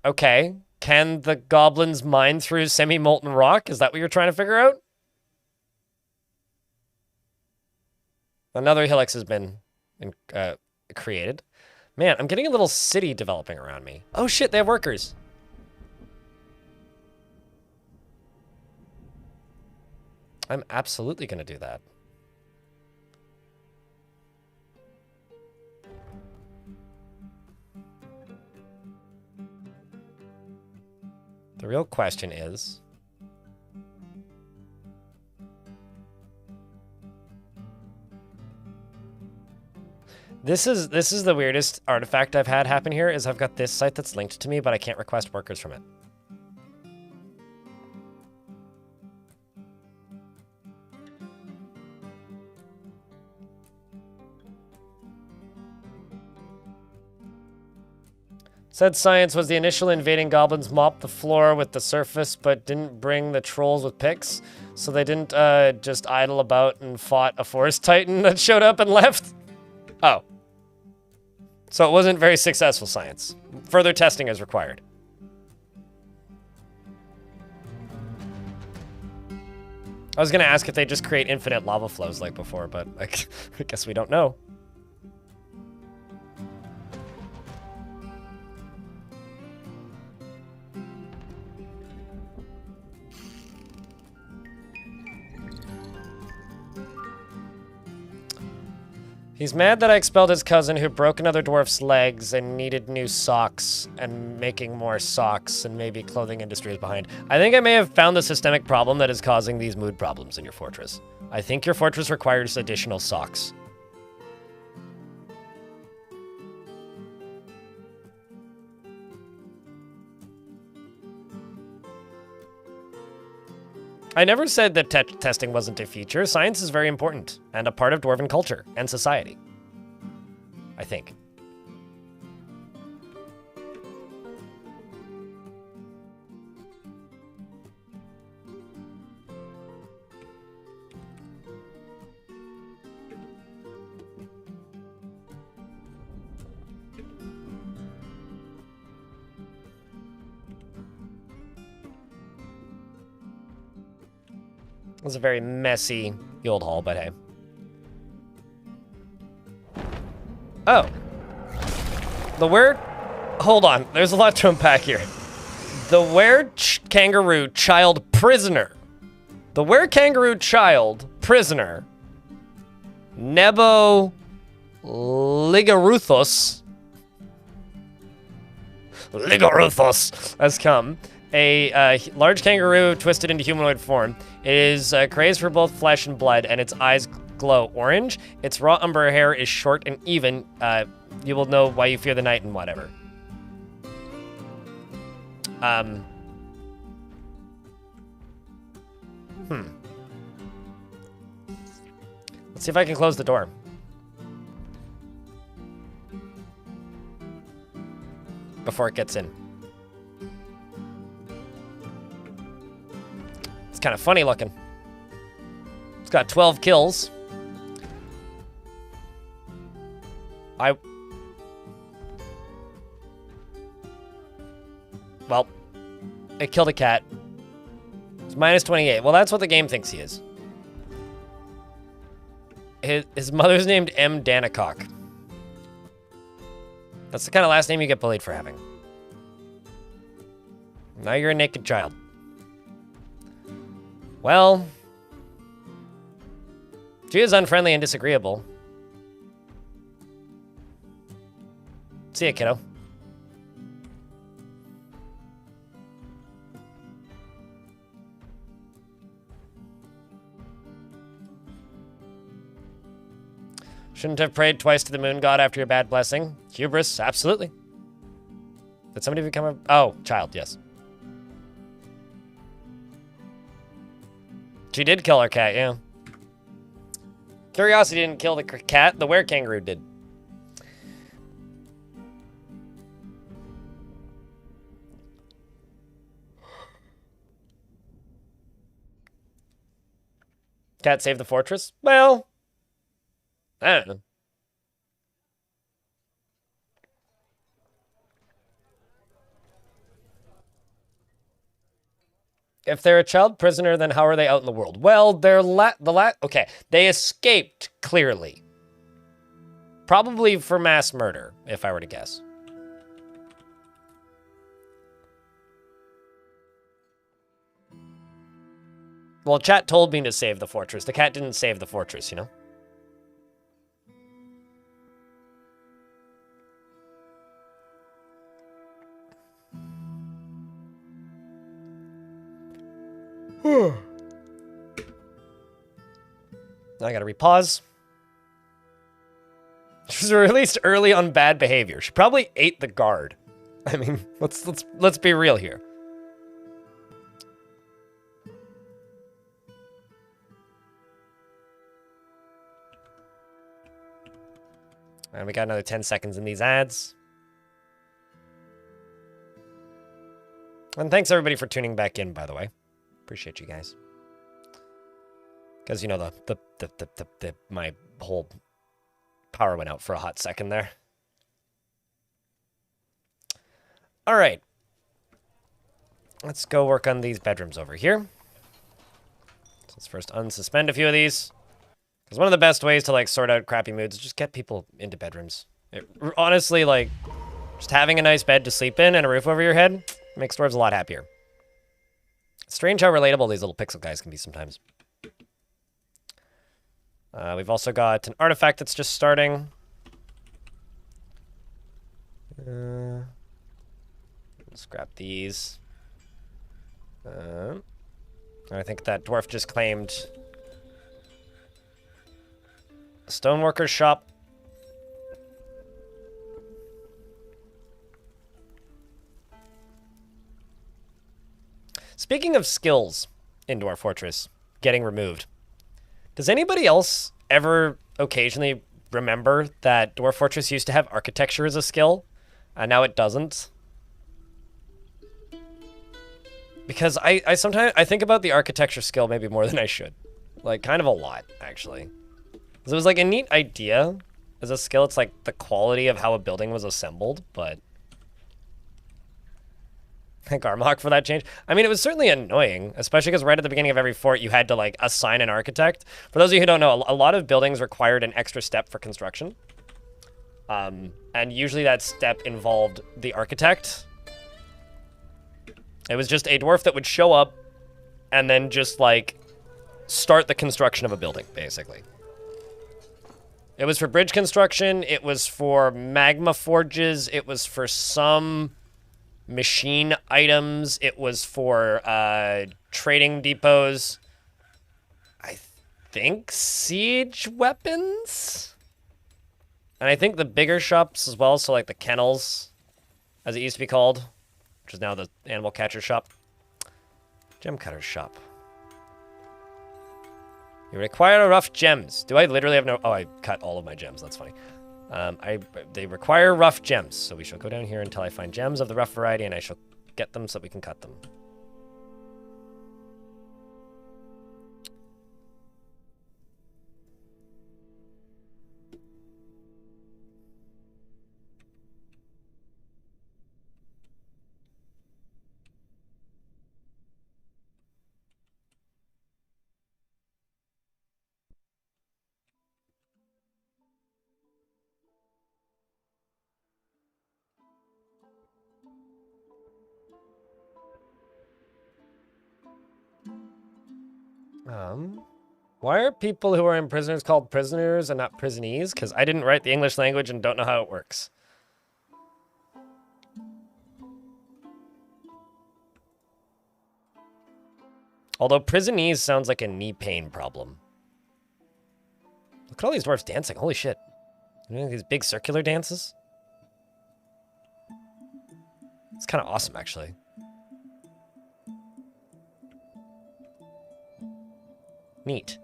Okay. Can the goblins mine through semi-molten rock? Is that what you're trying to figure out? Another Helix has been created. Man, I'm getting a little city developing around me. Oh shit, they have workers. I'm absolutely going to do that. The real question is... This is the weirdest artifact I've had happen here, is I've got this site that's linked to me, but I can't request workers from it. Said science was the initial invading goblins mopped the floor with the surface, but didn't bring the trolls with picks, so they didn't just idle about and fought a forest titan that showed up and left. Oh. So it wasn't very successful science. Further testing is required. I was gonna ask if they just create infinite lava flows like before, but I guess we don't know. He's mad that I expelled his cousin who broke another dwarf's legs and needed new socks and making more socks, and maybe clothing industry is behind. I think I may have found the systemic problem that is causing these mood problems in your fortress. I think your fortress requires additional socks. I never said that testing wasn't a feature. Science is very important and a part of dwarven culture and society. I think. It was a very messy guild hall, but hey. Oh. The where... Hold on. There's a lot to unpack here. The were-kangaroo child prisoner. The were-kangaroo child prisoner. Nebo Ligaruthos. Ligaruthos has come. A large kangaroo twisted into humanoid form. It is crazed for both flesh and blood, and its eyes glow orange. Its raw umber hair is short and even. You will know why you fear the night and whatever. Let's see if I can close the door. Before it gets in. It's kind of funny looking. It's got 12 kills. Well, it killed a cat. It's minus 28. Well, that's what the game thinks he is. His mother's named M. Danicock. That's the kind of last name you get bullied for having. Now you're a naked child. Well, she is unfriendly and disagreeable. See ya, kiddo. Shouldn't have prayed twice to the moon god after your bad blessing. Hubris, absolutely. Did somebody become a... Oh, child, yes. She did kill her cat, yeah. Curiosity didn't kill the cat, the were-kangaroo did. Cat saved the fortress? Well, I don't know. If they're a child prisoner, then how are they out in the world? Well, they're okay, they escaped, clearly. Probably for mass murder, if I were to guess. Well, chat told me to save the fortress. The cat didn't save the fortress, you know? Now I gotta repause. She was released early on bad behavior. She probably ate the guard. I mean, let's be real here. And we got another 10 seconds in these ads. And thanks everybody for tuning back in, by the way. Appreciate you guys. Because, you know, my whole power went out for a hot second there. All right. Let's go work on these bedrooms over here. So let's first unsuspend a few of these. Because one of the best ways to, like, sort out crappy moods is just get people into bedrooms. Honestly, like, just having a nice bed to sleep in and a roof over your head makes dwarves a lot happier. Strange how relatable these little pixel guys can be sometimes. We've also got an artifact that's just starting. Let's grab these. I think that dwarf just claimed a stoneworker's shop. Speaking of skills in Dwarf Fortress getting removed, does anybody else ever occasionally remember that Dwarf Fortress used to have architecture as a skill, and now it doesn't? Because I sometimes think about the architecture skill maybe more than I should. Like, kind of a lot, actually. Because it was like a neat idea as a skill. It's like the quality of how a building was assembled, but thank Armok for that change. I mean, it was certainly annoying, especially because right at the beginning of every fort, you had to, like, assign an architect. For those of you who don't know, a lot of buildings required an extra step for construction. And usually that step involved the architect. It was just a dwarf that would show up and then just, like, start the construction of a building, basically. It was for bridge construction. It was for magma forges. It was for some machine items. It was for trading depots. I think siege weapons? And I think the bigger shops as well, so like the kennels, as it used to be called, which is now the animal catcher shop. Gem cutter shop. You require rough gems. Do I literally have no... Oh, I cut all of my gems. That's funny. They require rough gems, so we shall go down here until I find gems of the rough variety, and I shall get them so we can cut them. Why are people who are in prisoners called prisoners and not prisonees? Because I didn't write the English language and don't know how it works. Although prisonees sounds like a knee pain problem. Look at all these dwarves dancing. Holy shit. You know, these big circular dances? It's kind of awesome, actually. Neat.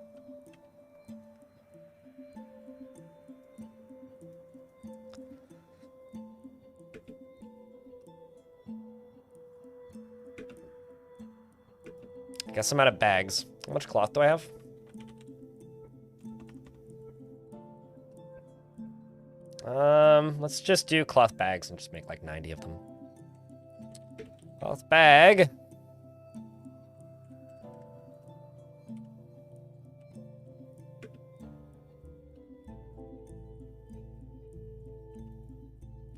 I guess I'm out of bags. How much cloth do I have? Let's just do cloth bags and just make like 90 of them. Cloth bag.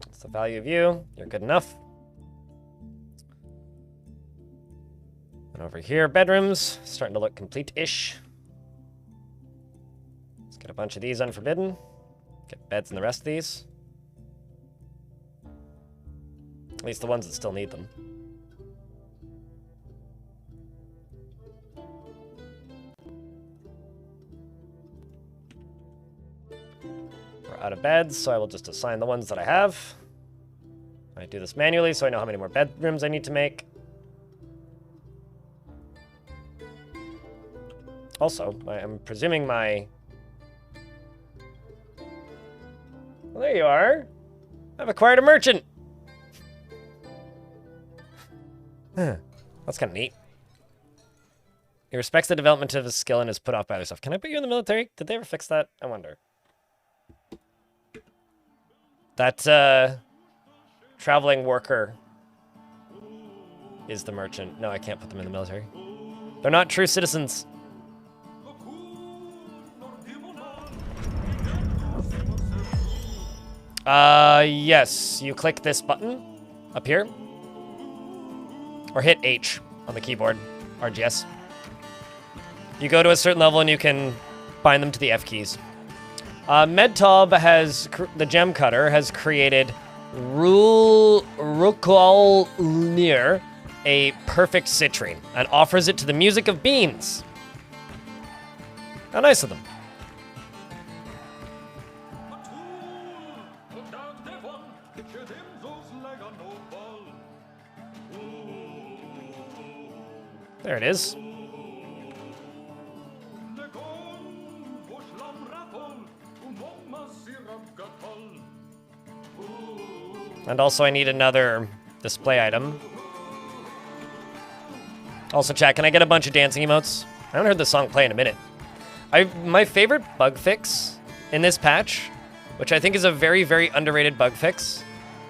That's the value of you. You're good enough. And over here, bedrooms. Starting to look complete-ish. Let's get a bunch of these unforbidden. Get beds in the rest of these. At least the ones that still need them. We're out of beds, so I will just assign the ones that I have. I do this manually, so I know how many more bedrooms I need to make. Also, I'm presuming my... Well, there you are. I've acquired a merchant. That's kind of neat. He respects the development of his skill and is put off by other stuff. Can I put you in the military? Did they ever fix that? I wonder. That, traveling worker is the merchant. No, I can't put them in the military. They're not true citizens. Yes. You click this button up here. Or hit H on the keyboard. RGS. You go to a certain level and you can bind them to the F keys. Medtob has, the gem cutter, has created Rukolnir, a perfect citrine, and offers it to the music of beans. How nice of them. There it is. And also I need another display item. Also, chat, can I get a bunch of dancing emotes? I haven't heard the song play in a minute. My favorite bug fix in this patch, which I think is a very, very underrated bug fix,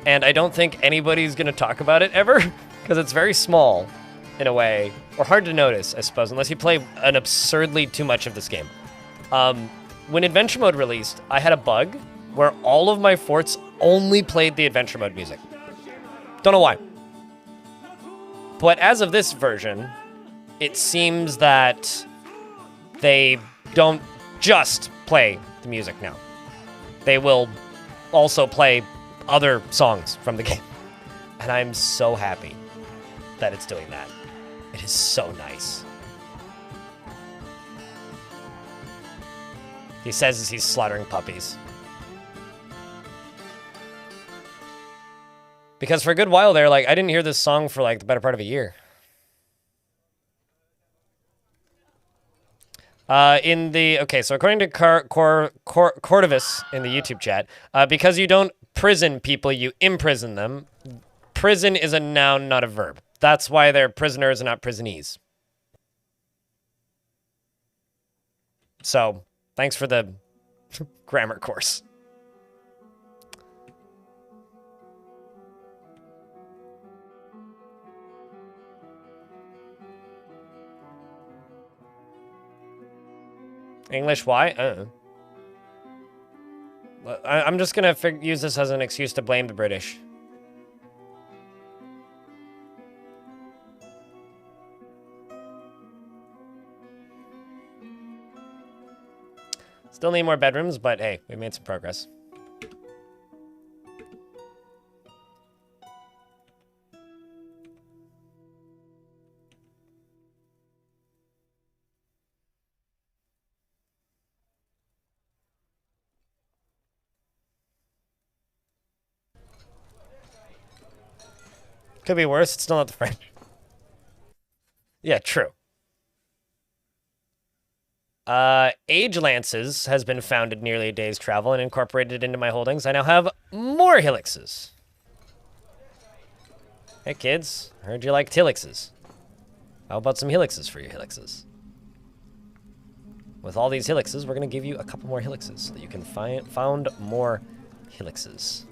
and I don't think anybody's gonna talk about it ever, because it's very small, in a way, or hard to notice, I suppose, unless you play an absurdly too much of this game. When Adventure Mode released, I had a bug where all of my forts only played the Adventure Mode music. Don't know why. But as of this version, it seems that they don't just play the music now. They will also play other songs from the game. And I'm so happy that it's doing that. It is so nice. He says as he's slaughtering puppies. Because for a good while there, like, I didn't hear this song for, like, the better part of a year. Okay, so according to Cordovus in the YouTube chat, because you don't prison people, you imprison them. Prison is a noun, not a verb. That's why they're prisoners and not prisonees. So, thanks for the grammar course. English, why? I'm just gonna use this as an excuse to blame the British. Still need more bedrooms, but hey, we made some progress. Could be worse. It's still not the French. Yeah, true. Age Lances has been founded nearly a day's travel and incorporated into my holdings. I now have more helixes. Hey, kids. I heard you like helixes. How about some helixes for your helixes? With all these helixes, we're going to give you a couple more helixes so that you can found more helixes.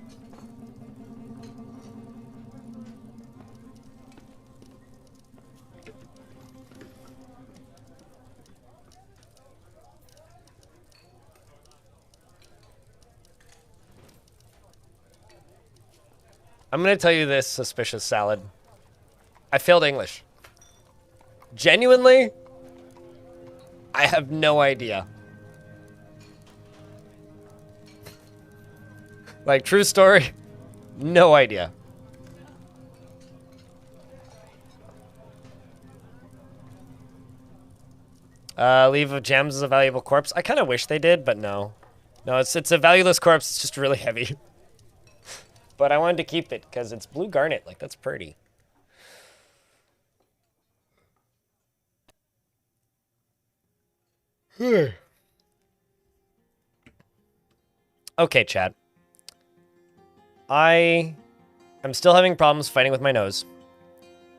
I'm going to tell you this, suspicious salad. I failed English. Genuinely, I have no idea. Like, true story, no idea. Leave of gems is a valuable corpse. I kind of wish they did, but no. No, it's a valueless corpse. It's just really heavy. But I wanted to keep it because it's blue garnet. Like, that's pretty. Okay, chat. I am still having problems fighting with my nose.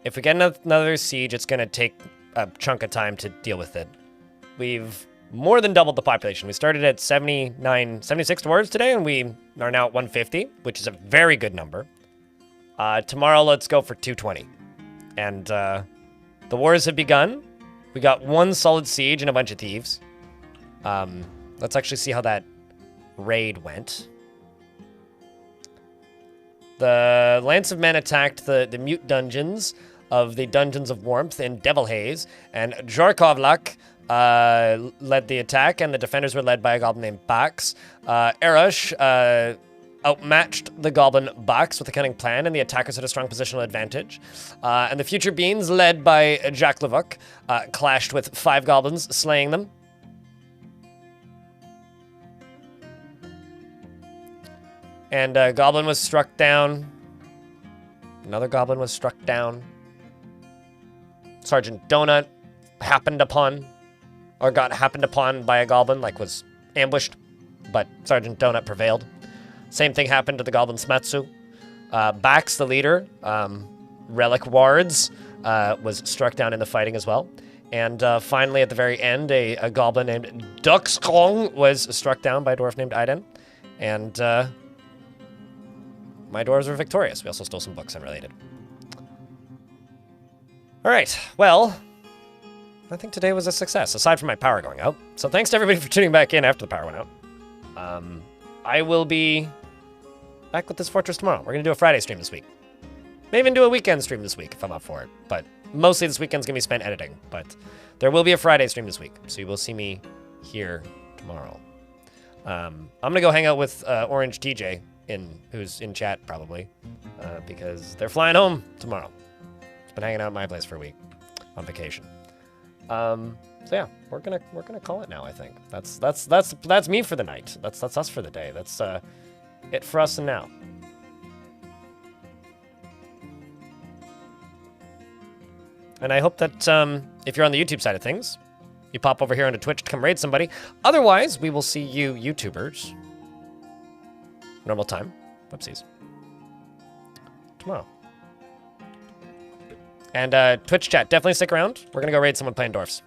If we get another siege, it's going to take a chunk of time to deal with it. We've more than doubled the population. We started at 76 dwarves today, and we are now at 150, which is a very good number. Tomorrow, let's go for 220. And the wars have begun. We got one solid siege and a bunch of thieves. Let's actually see how that raid went. The Lance of Men attacked the mute dungeons of the Dungeons of Warmth in Devil Haze, and Jorkovlak led the attack, and the defenders were led by a goblin named Bax. Erush outmatched the goblin Bax with a cunning plan, and the attackers had a strong positional advantage. And the Future Beings, led by Jack Levuk, clashed with 5 goblins, slaying them. And a goblin was struck down. Another goblin was struck down. Sergeant Donut happened upon by a goblin, like was ambushed, but Sergeant Donut prevailed. Same thing happened to the goblin Smatsu. Bax, the leader, Relic Wards, was struck down in the fighting as well. And finally, at the very end, a goblin named Duxkong was struck down by a dwarf named Aiden. And my dwarves were victorious. We also stole some books unrelated. All right, well, I think today was a success, aside from my power going out. So thanks to everybody for tuning back in after the power went out. I will be back with this fortress tomorrow. We're going to do a Friday stream this week. Maybe even do a weekend stream this week if I'm up for it. But mostly this weekend's going to be spent editing. But there will be a Friday stream this week, so you will see me here tomorrow. I'm going to go hang out with Orange TJ, who's in chat probably, because they're flying home tomorrow. He's been hanging out at my place for a week on vacation. So yeah, we're gonna call it now. I think that's me for the night. That's us for the day. That's it for us and now. And I hope that if you're on the YouTube side of things, you pop over here onto Twitch to come raid somebody. Otherwise, we will see you YouTubers normal time. Whoopsies. Tomorrow. And Twitch chat, definitely stick around. We're gonna go raid someone playing dwarfs.